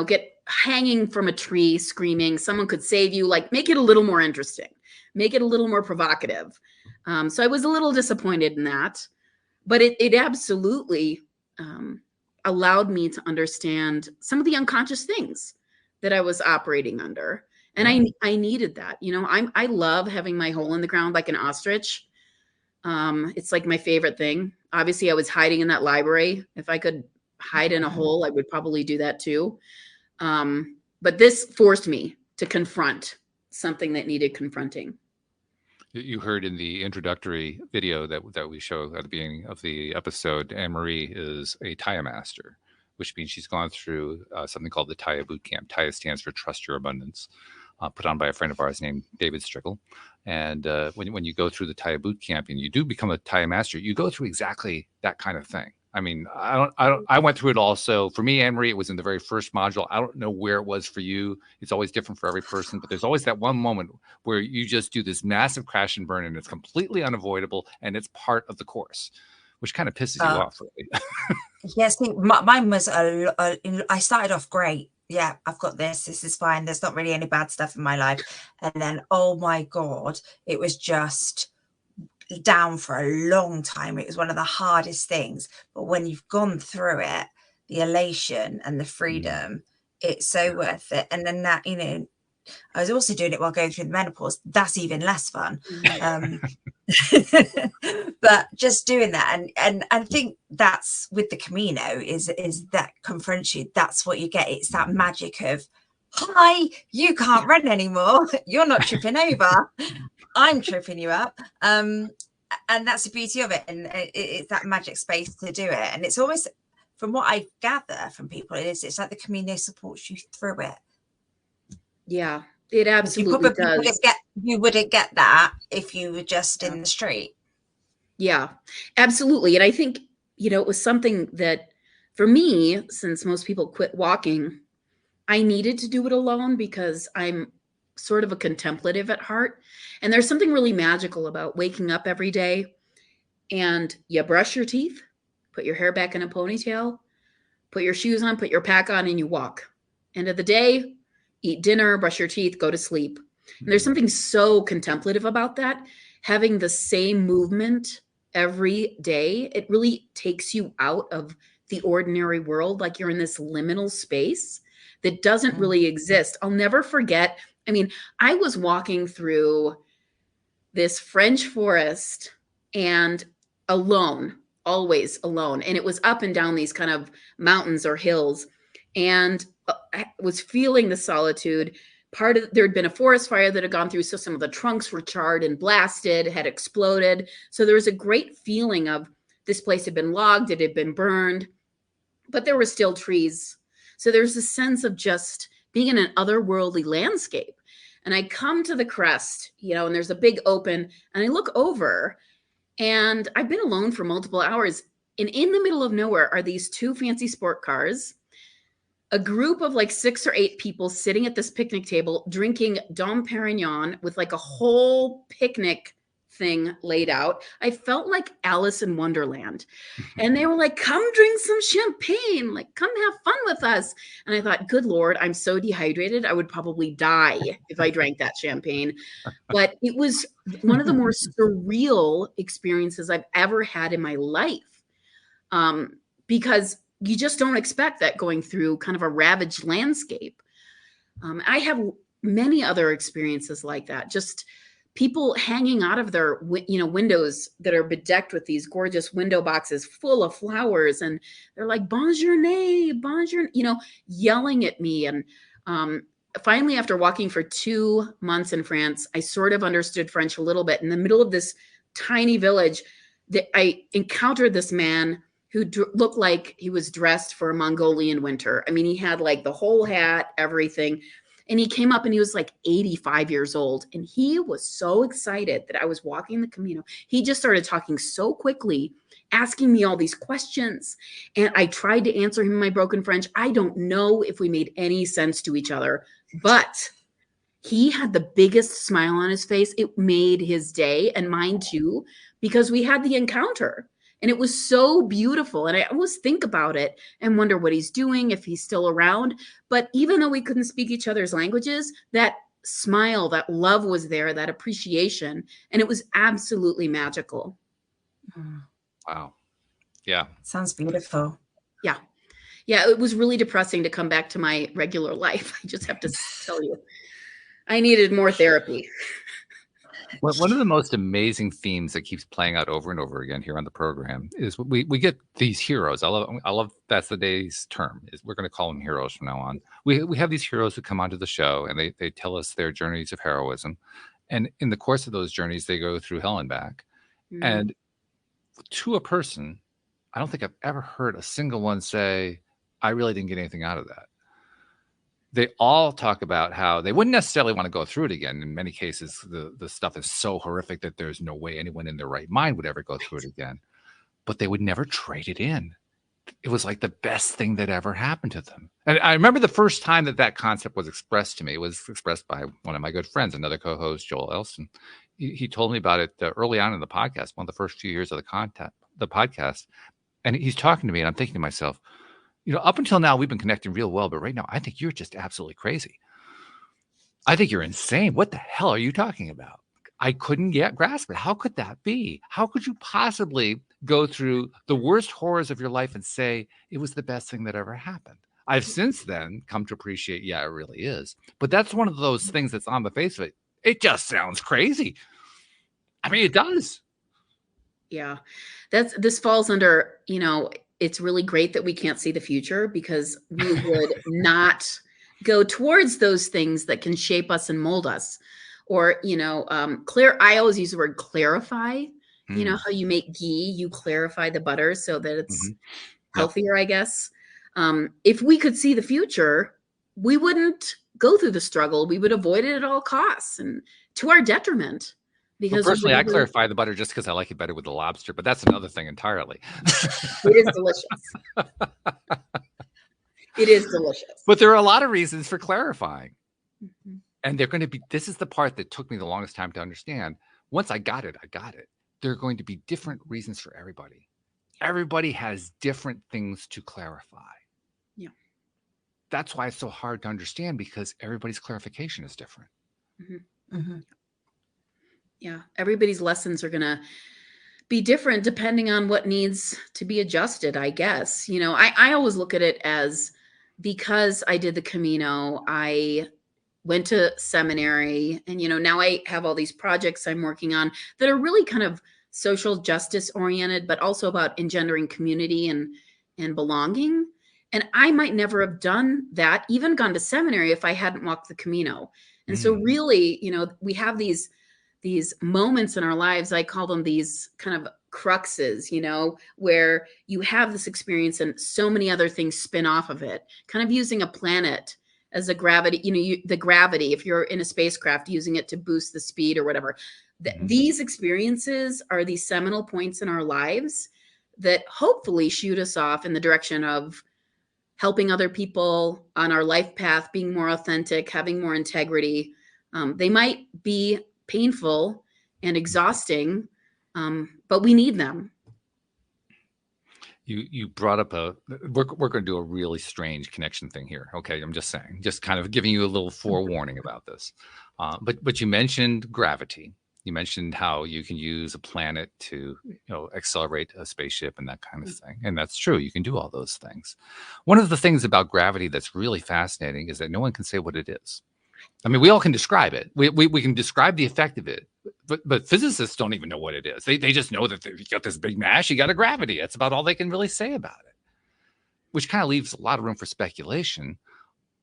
get hanging from a tree, screaming. Someone could save you, like, make it a little more interesting, make it a little more provocative. So I was a little disappointed in that, but it absolutely allowed me to understand some of the unconscious things that I was operating under. And I needed that. I love having my hole in the ground like an ostrich. It's like my favorite thing. Obviously, I was hiding in that library. If I could hide in a hole, I would probably do that too. But this forced me to confront something that needed confronting. You heard in the introductory video that we show at the beginning of the episode, Anne-Marie is a Taya master, which means she's gone through something called the Taya boot camp. Taya stands for Trust Your Abundance, put on by a friend of ours named David Strickle. And when you go through the Taya boot camp and you do become a Taya master, you go through exactly that kind of thing. I mean, I went through it also. For me, Anne-Marie, it was in the very first module. I don't know where it was for you. It's always different for every person, but there's always that one moment where you just do this massive crash and burn and it's completely unavoidable and it's part of the course. which kind of pisses you off, really. Yes, mine was I started off great. Yeah, I've got this. This is fine. There's not really any bad stuff in my life. And then, oh my God, it was just down for a long time. It was one of the hardest things. But when you've gone through it, the elation and the freedom, it's so worth it. And then that, I was also doing it while going through the menopause. That's even less fun. But just doing that, and I think that's with the Camino is that confronts you. That's what you get. It's that magic of, hi, you can't run anymore. You're not tripping over. I'm tripping you up. And that's the beauty of it. And it's that magic space to do it. And it's always, from what I gather from people, it's like the Camino supports you through it. Yeah, it absolutely does. You wouldn't get that if you were just in the street. Yeah, absolutely. And I think, it was something that for me, since most people quit walking, I needed to do it alone because I'm sort of a contemplative at heart. And there's something really magical about waking up every day and you brush your teeth, put your hair back in a ponytail, put your shoes on, put your pack on, and you walk. End of the day, eat dinner, brush your teeth, go to sleep. And there's something so contemplative about that. Having the same movement every day, it really takes you out of the ordinary world. Like you're in this liminal space that doesn't really exist. I'll never forget. I mean, I was walking through this French forest and alone, always alone. And it was up and down these kind of mountains or hills. And I was feeling the solitude. There had been a forest fire that had gone through. So some of the trunks were charred and blasted, had exploded. So there was a great feeling of this place had been logged, it had been burned, but there were still trees. So there's a sense of just being in an otherworldly landscape. And I come to the crest, and there's a big open, and I look over, and I've been alone for multiple hours. And in the middle of nowhere are these two fancy sport cars, a group of like 6 or 8 people sitting at this picnic table, drinking Dom Perignon with like a whole picnic thing laid out. I felt like Alice in Wonderland. And they were like, come drink some champagne, like come have fun with us. And I thought, good Lord, I'm so dehydrated. I would probably die if I drank that champagne. But it was one of the more surreal experiences I've ever had in my life. Because you just don't expect that going through kind of a ravaged landscape. I have many other experiences like that. Just people hanging out of their, windows that are bedecked with these gorgeous window boxes full of flowers. And they're like, bonjour, yelling at me. And finally, after walking for 2 months in France, I sort of understood French a little bit. In the middle of this tiny village, I encountered this man who looked like he was dressed for a Mongolian winter. I mean, he had like the whole hat, everything. And he came up and he was like 85 years old. And he was so excited that I was walking the Camino. He just started talking so quickly, asking me all these questions. And I tried to answer him in my broken French. I don't know if we made any sense to each other, but he had the biggest smile on his face. It made his day and mine too, because we had the encounter. And it was so beautiful. And I always think about it and wonder what he's doing, if he's still around. But even though we couldn't speak each other's languages, that smile, that love was there, that appreciation. And it was absolutely magical. Wow. Yeah. Sounds beautiful. Yeah. Yeah. It was really depressing to come back to my regular life. I just have to tell you, I needed more therapy. Well, one of the most amazing themes that keeps playing out over and over again here on the program is we get these heroes. I love that's the day's term. Is we're going to call them heroes from now on. We have these heroes who come onto the show and they tell us their journeys of heroism, and in the course of those journeys, they go through hell and back. Mm-hmm. And to a person, I don't think I've ever heard a single one say, "I really didn't get anything out of that." They all talk about how they wouldn't necessarily want to go through it again. In many cases, the stuff is so horrific that there's no way anyone in their right mind would ever go through it again. But they would never trade it in. It was like the best thing that ever happened to them. And I remember the first time that concept was expressed to me. It was expressed by one of my good friends, another co-host, Joel Elston. He told me about it early on in the podcast, one of the first few years of the the podcast, and he's talking to me, and I'm thinking to myself, up until now we've been connecting real well, but right now I think you're just absolutely crazy. I think you're insane. What the hell are you talking about? I couldn't yet grasp it. How could that be? How could you possibly go through the worst horrors of your life and say it was the best thing that ever happened? I've since then come to appreciate, yeah, it really is. But that's one of those things that's on the face of it. It just sounds crazy. I mean, it does. Yeah. This falls under, it's really great that we can't see the future, because we would not go towards those things that can shape us and mold us. Or, I always use the word clarify. How you make ghee, you clarify the butter so that it's healthier, I guess. If we could see the future, we wouldn't go through the struggle. We would avoid it at all costs, and to our detriment. Because personally, I clarify the butter just because I like it better with the lobster, but that's another thing entirely. It is delicious. It is delicious. But there are a lot of reasons for clarifying. Mm-hmm. And they're going to be, this is the part that took me the longest time to understand. Once I got it. There are going to be different reasons for everybody. Everybody has different things to clarify. Yeah. That's why it's so hard to understand, because everybody's clarification is different. Mm-hmm. Mm-hmm. Yeah. Everybody's lessons are going to be different depending on what needs to be adjusted, I guess. I always look at it as, because I did the Camino, I went to seminary, and, now I have all these projects I'm working on that are really kind of social justice oriented, but also about engendering community and belonging. And I might never have done that, even gone to seminary, if I hadn't walked the Camino. And so really, we have these moments in our lives, I call them these kind of cruxes, where you have this experience and so many other things spin off of it, kind of using a planet as a gravity, the gravity, if you're in a spacecraft, using it to boost the speed or whatever. These experiences are these seminal points in our lives that hopefully shoot us off in the direction of helping other people on our life path, being more authentic, having more integrity. They might be painful and exhausting, but we need them. You brought up we're going to do a really strange connection thing here. Okay, I'm just saying, just kind of giving you a little forewarning about this. But you mentioned gravity. You mentioned how you can use a planet to accelerate a spaceship and that kind of thing. And that's true. You can do all those things. One of the things about gravity that's really fascinating is that no one can say what it is. I mean, we all can describe it. We can describe the effect of it, but physicists don't even know what it is. They just know that you got this big mass, you got a gravity. That's about all they can really say about it, which kind of leaves a lot of room for speculation.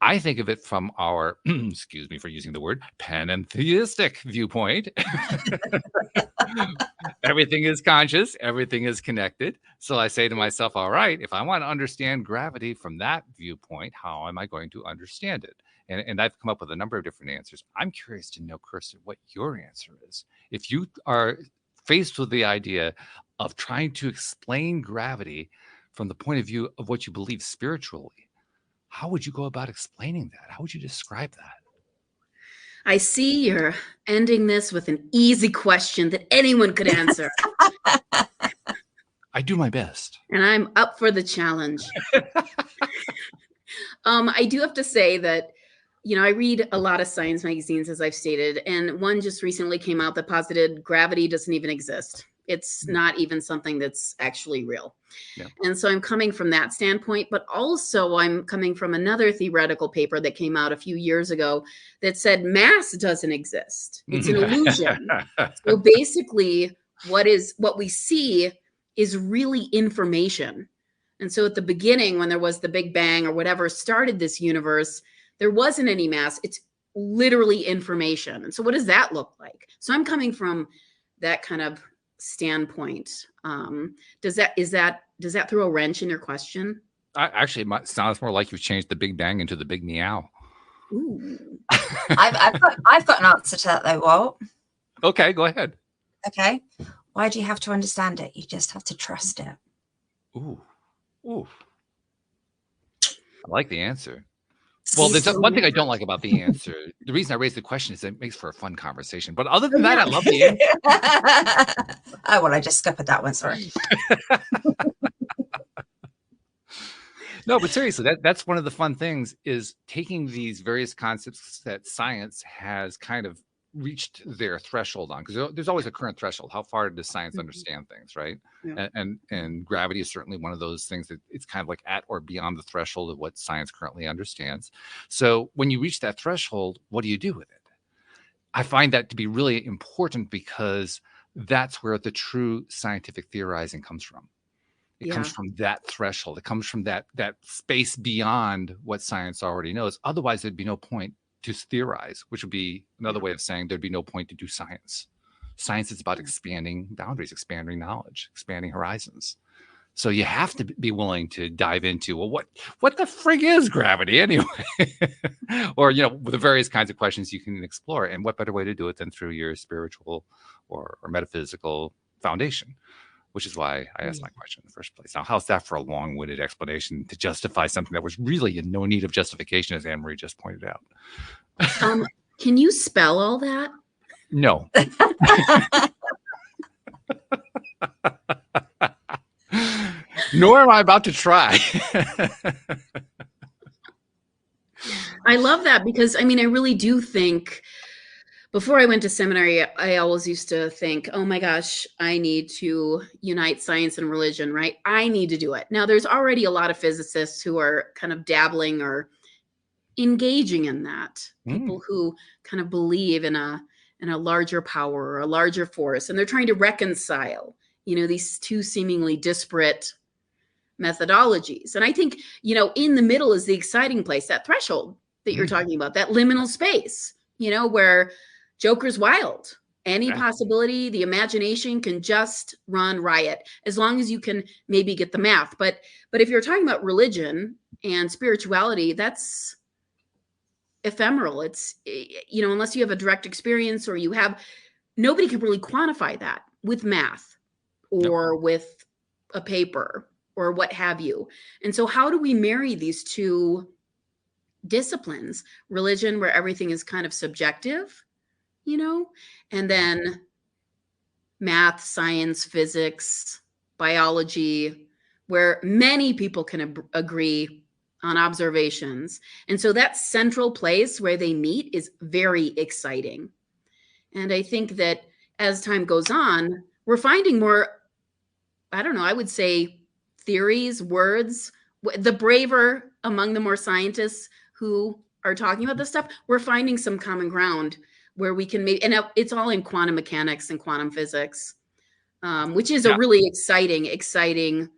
I think of it from our, excuse me for using the word, panentheistic viewpoint. Everything is conscious. Everything is connected. So I say to myself, all right, if I want to understand gravity from that viewpoint, how am I going to understand it? And I've come up with a number of different answers. I'm curious to know, Kirsten, what your answer is. If you are faced with the idea of trying to explain gravity from the point of view of what you believe spiritually, how would you go about explaining that? How would you describe that? I see you're ending this with an easy question that anyone could answer. I do my best. And I'm up for the challenge. I do have to say that, I read a lot of science magazines, as I've stated, and one just recently came out that posited gravity doesn't even exist. It's not even something that's actually real. Yeah. And so I'm coming from that standpoint, but also I'm coming from another theoretical paper that came out a few years ago that said mass doesn't exist. It's an illusion. So basically what we see is really information. And so at the beginning, when there was the Big Bang or whatever started this universe, there wasn't any mass. It's literally information. And so what does that look like? So I'm coming from that kind of standpoint. Does that throw a wrench in your question? Actually, it sounds more like you've changed the Big Bang into the Big Meow. Ooh. I've got an answer to that though, Walt. Okay, go ahead. Okay. Why do you have to understand it? You just have to trust it. Ooh. I like the answer. Well, there's one thing I don't like about the answer. The reason I raised the question is it makes for a fun conversation. But other than that, I love the answer. Oh, well, I just scuppered that one. Sorry. No, but seriously, that's one of the fun things is taking these various concepts that science has kind of reached their threshold on, because there's always a current threshold. How far does science understand things, right? Yeah. And gravity is certainly one of those things that it's kind of like at or beyond the threshold of what science currently understands. So when you reach that threshold, what do you do with it? I find that to be really important because that's where the true scientific theorizing comes from. It comes from that threshold. It comes from that space beyond what science already knows. Otherwise, there'd be no point to theorize, which would be another way of saying there'd be no point to do science. Science is about expanding boundaries, expanding knowledge, expanding horizons. So you have to be willing to dive into, well, what the frig is gravity anyway? Or, the various kinds of questions you can explore. And what better way to do it than through your spiritual or metaphysical foundation? Which is why I asked my question in the first place. Now, how's that for a long-winded explanation to justify something that was really in no need of justification, as Anne-Marie just pointed out? Can you spell all that? No. Nor am I about to try. I love that because, I really do think before I went to seminary, I always used to think, oh my gosh, I need to unite science and religion, right? I need to do it. Now, there's already a lot of physicists who are kind of dabbling or engaging in that. People who kind of believe in a larger power or a larger force, and they're trying to reconcile, these two seemingly disparate methodologies. And I think, in the middle is the exciting place, that threshold that you're talking about, that liminal space, where Joker's wild. Any possibility, the imagination can just run riot as long as you can maybe get the math. But if you're talking about religion and spirituality, that's ephemeral. It's, unless you have a direct experience or nobody can really quantify that with math or with a paper or what have you. And so how do we marry these two disciplines? Religion, where everything is kind of subjective, and then math, science, physics, biology, where many people can agree on observations. And so that central place where they meet is very exciting. And I think that as time goes on, we're finding more, I would say theories, words, the braver among the more scientists who are talking about this stuff, we're finding some common ground where we can and it's all in quantum mechanics and quantum physics, which is a really exciting,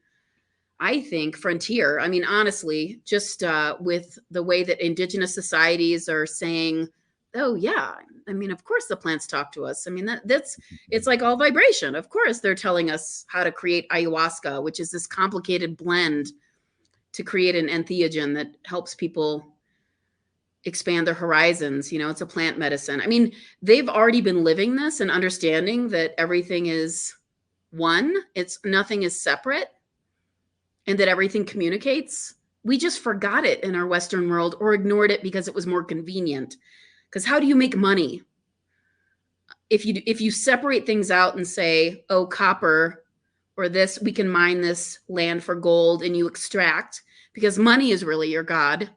I think, frontier. Honestly, just with the way that indigenous societies are saying, oh yeah, of course the plants talk to us. It's like all vibration. Of course, they're telling us how to create ayahuasca, which is this complicated blend to create an entheogen that helps people expand their horizons. It's a plant medicine. They've already been living this and understanding that everything is one. Nothing is separate, and that everything communicates. We just forgot it in our Western world or ignored it because it was more convenient. Because how do you make money? If you separate things out and say, oh, copper or this, we can mine this land for gold, and you extract, because money is really your God,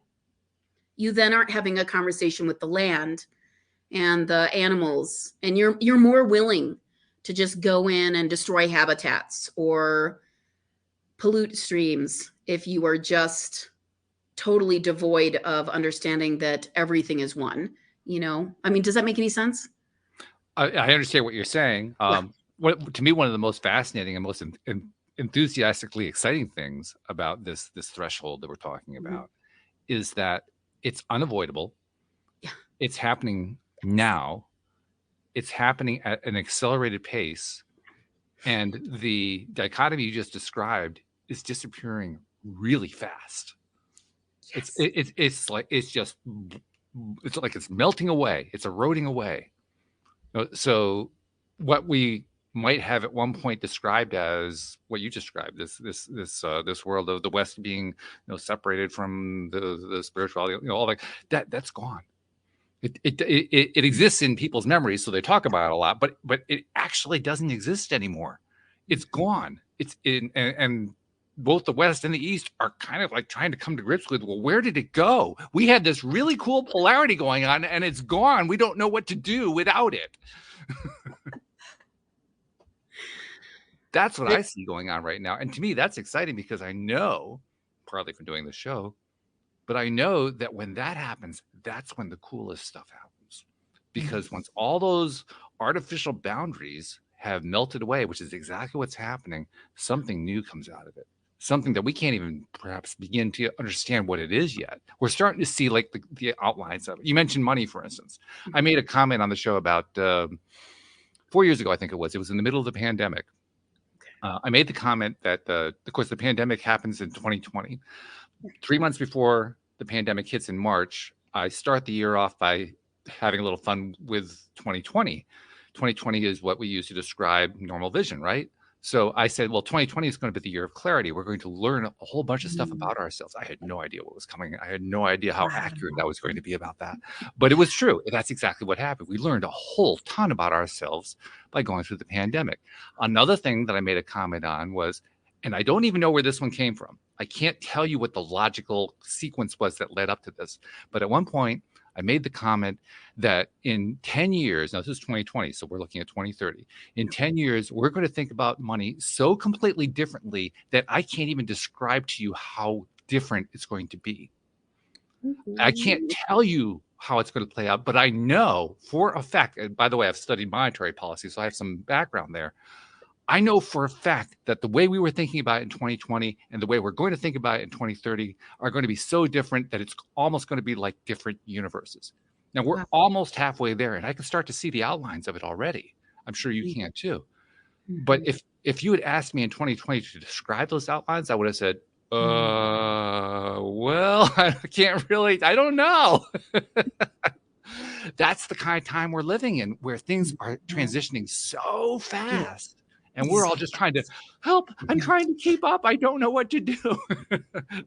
you then aren't having a conversation with the land and the animals, and you're more willing to just go in and destroy habitats or pollute streams if you are just totally devoid of understanding that everything is one. Does that make any sense? I understand what you're saying. To me, one of the most fascinating and most enthusiastically exciting things about this threshold that we're talking about is that it's unavoidable. Yeah. It's happening now. It's happening at an accelerated pace. And the dichotomy you just described is disappearing really fast. Yes. It's like it's melting away. It's eroding away. So what we might have at one point described as what you described, this world of the West being, separated from the spirituality, all that's gone. It exists in people's memories, so they talk about it a lot, but it actually doesn't exist anymore. It's gone. It's in, and both the West and the East are kind of like trying to come to grips with, well, where did it go? We had this really cool polarity going on, and it's gone. We don't know what to do without it. That's what I see going on right now. And to me, that's exciting because I know, partly from doing the show, but I know that when that happens, that's when the coolest stuff happens. Because once all those artificial boundaries have melted away, which is exactly what's happening, something new comes out of it. Something that we can't even perhaps begin to understand what it is yet. We're starting to see like the outlines of it. You mentioned money, for instance. I made a comment on the show about 4 years ago, I think it was. It was in the middle of the pandemic. I made the comment that, of course, the pandemic happens in 2020. 3 months before the pandemic hits in March, I start the year off by having a little fun with 2020. 2020 is what we use to describe normal vision, right? So I said, well, 2020 is going to be the year of clarity. We're going to learn a whole bunch of stuff about ourselves. I had no idea what was coming. I had no idea how accurate I was going to be about that. But it was true. That's exactly what happened. We learned a whole ton about ourselves by going through the pandemic. Another thing that I made a comment on was, and I don't even know where this one came from. I can't tell you what the logical sequence was that led up to this. But at one point, I made the comment that in 10 years, now this is 2020, so we're looking at 2030. In 10 years, we're going to think about money so completely differently that I can't even describe to you how different it's going to be. I can't tell you how it's going to play out, but I know for a fact, and by the way, I've studied monetary policy, so I have some background there. I know for a fact that the way we were thinking about it in 2020 and the way we're going to think about it in 2030 are going to be so different that it's almost going to be like different universes. Now, we're almost halfway there, and I can start to see the outlines of it already. I'm sure you can too. But if you had asked me in 2020 to describe those outlines, I would have said, well, I can't really, I don't know. That's the kind of time we're living in, where things are transitioning so fast. And we're all just trying to help. I'm trying to keep up. I don't know what to do.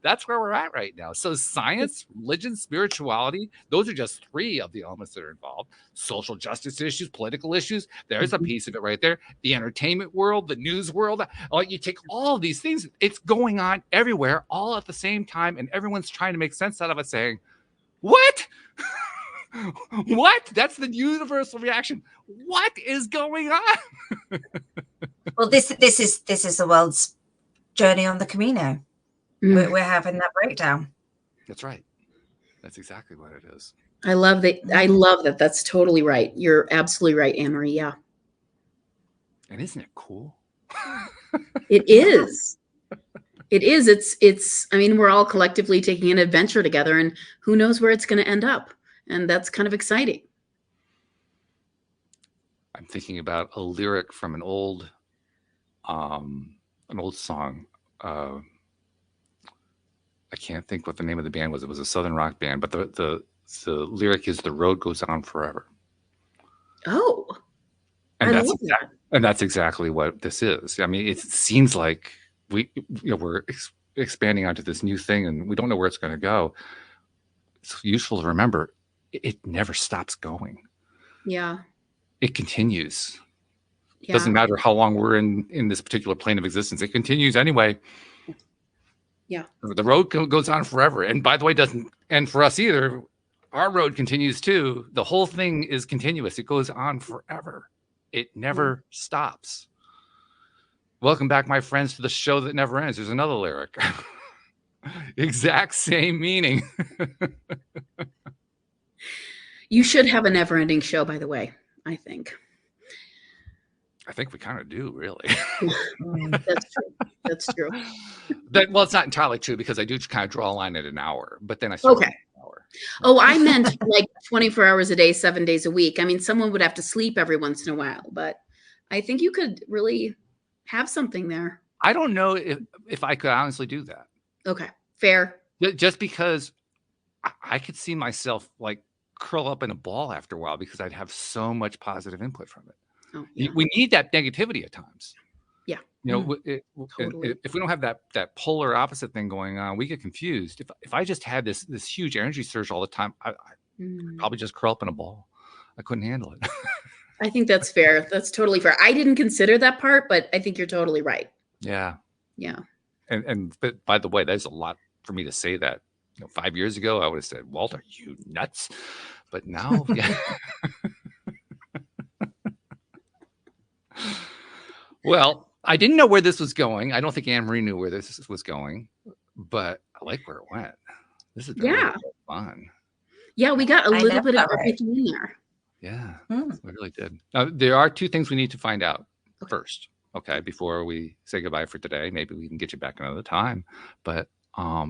That's where we're at right now. So science, religion, spirituality, those are just three of the elements that are involved. Social justice issues, political issues. There's a piece of it right there. The entertainment world, the news world. You take all of these things. It's going on everywhere, all at the same time. And everyone's trying to make sense out of it, saying, what? What? That's the universal reaction. What is going on? Well, this is the world's journey on the Camino. We're having that breakdown. That's right. That's exactly what it is. I love that. I love that. That's totally right. You're absolutely right, Anne-Marie. Yeah. And isn't it cool? It is. It is. It's, I mean, we're all collectively taking an adventure together, and who knows where it's going to end up. And that's kind of exciting. I'm thinking about a lyric from an old song. I can't think what the name of the band was. It was a Southern rock band, but the lyric is "The road goes on forever." Oh, and that's exactly what this is. I mean, it seems like we're expanding onto this new thing, and we don't know where it's going to go. It's useful to remember it never stops going. Yeah. It continues. Yeah. Doesn't matter how long we're in this particular plane of existence. It continues anyway. Yeah. The road goes on forever. And by the way, doesn't end for us either. Our road continues too. The whole thing is continuous. It goes on forever. It never stops. Welcome back, my friends, to the show that never ends. There's another lyric. Exact same meaning. You should have a never-ending show, by the way, I think. I think we kind of do, really. That's true. That's true. Well, it's not entirely true, because I do kind of draw a line at an hour, but then I start an hour. Oh, I meant like 24 hours a day, 7 days a week. I mean, someone would have to sleep every once in a while, but I think you could really have something there. I don't know if I could honestly do that. Okay, fair. Just because I could see myself like curl up in a ball after a while, because I'd have so much positive input from it. Oh, yeah. We need that negativity at times. Yeah. You know, Totally. if we don't have that polar opposite thing going on, we get confused. If I just had this huge energy surge all the time, I probably just curl up in a ball. I couldn't handle it. I think that's fair. That's totally fair. I didn't consider that part, but I think you're totally right. Yeah. Yeah. But by the way, there's a lot for me to say that. 5 years ago, I would have said, Walt, are you nuts? But now, yeah. Well, I didn't know where this was going. I don't think Anne-Marie knew where this was going, but I like where it went. This is really fun. Yeah, we got a little bit of everything in there. Yeah, we really did. Now, there are two things we need to find out first, okay, before we say goodbye for today. Maybe we can get you back another time. But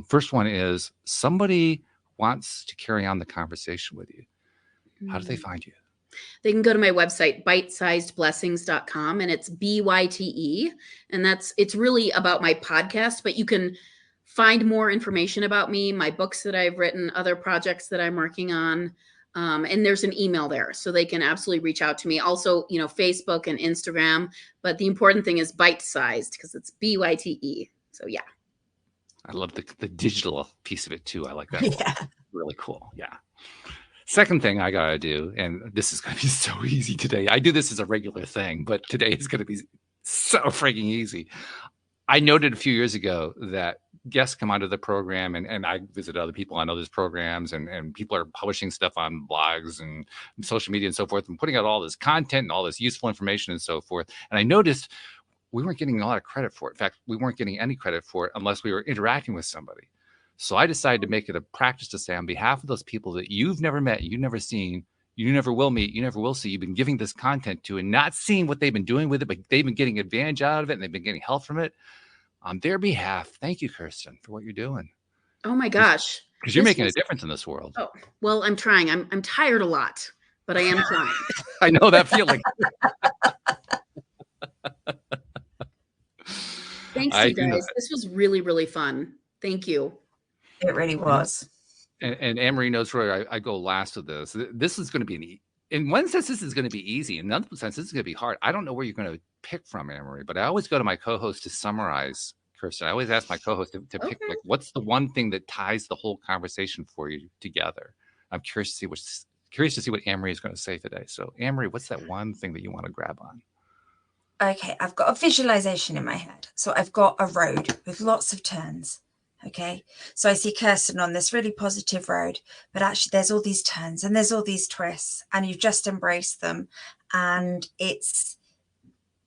first one is somebody wants to carry on the conversation with you. How do they find you? They can go to my website, bitesizedblessings.com, and it's BYTE. And it's really about my podcast, but you can find more information about me, my books that I've written, other projects that I'm working on. And there's an email there, so they can absolutely reach out to me. Also, Facebook and Instagram. But the important thing is bite-sized because it's BYTE. So yeah. I love the digital piece of it too. I like that. Yeah. Really cool. Yeah. Second thing I got to do, and this is going to be so easy today. I do this as a regular thing, but today is going to be so freaking easy. I noted a few years ago that guests come onto the program and I visit other people on other programs and people are publishing stuff on blogs and social media and so forth and putting out all this content and all this useful information and so forth. And I noticed we weren't getting a lot of credit for it. In fact, we weren't getting any credit for it unless we were interacting with somebody. So I decided to make it a practice to say on behalf of those people that you've never met, you've never seen, you never will meet, you never will see, you've been giving this content to and not seeing what they've been doing with it, but they've been getting advantage out of it and they've been getting help from it. On their behalf, thank you, Kirsten, for what you're doing. Oh my gosh. Because you're making a difference in this world. Oh, well, I'm trying. I'm tired a lot, but I am trying. I know that feeling. Thanks, you guys. This was really, really fun. Thank you. It really was. And Anne-Marie knows where I go last with this. This is going to be in one sense, this is going to be easy. In another sense, this is going to be hard. I don't know where you're going to pick from, Anne-Marie, but I always go to my co-host to summarize, Kirsten. I always ask my co-host to pick, like, what's the one thing that ties the whole conversation for you together? I'm curious to see what Anne-Marie is going to say today. So, Anne-Marie, what's that one thing that you want to grab on? Okay, I've got a visualization in my head. So I've got a road with lots of turns. Okay, so I see Kirsten on this really positive road, but actually there's all these turns and there's all these twists and you've just embraced them and it's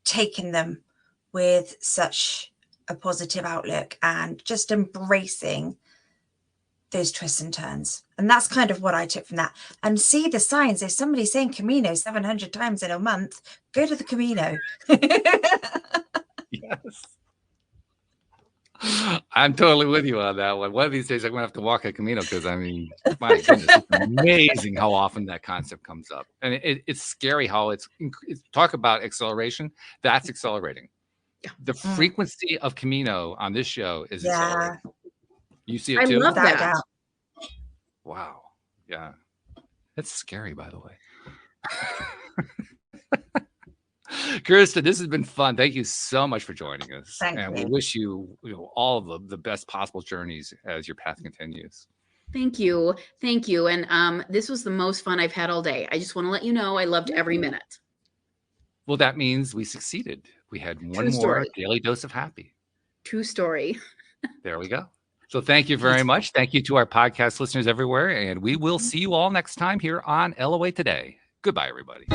taken them with such a positive outlook and just embracing those twists and turns. And that's kind of what I took from that. And see the signs. If somebody's saying Camino 700 times in a month, go to the Camino. Yes. I'm totally with you on that one. One of these days I'm going to have to walk a Camino because, I mean, my goodness, it's amazing how often that concept comes up. And it's scary how it's talk about acceleration. That's accelerating. The frequency of Camino on this show is accelerating. You see it too? I love that. Wow. Yeah. That's scary, by the way. Kristen, this has been fun. Thank you so much for joining us. Thank you. We wish you, all of the best possible journeys as your path continues. Thank you. Thank you. And this was the most fun I've had all day. I just want to let you know I loved every minute. Well, that means we succeeded. We had one more daily dose of happy. True story. There we go. So thank you very much. Thank you to our podcast listeners everywhere. And we will see you all next time here on LOA Today. Goodbye, everybody.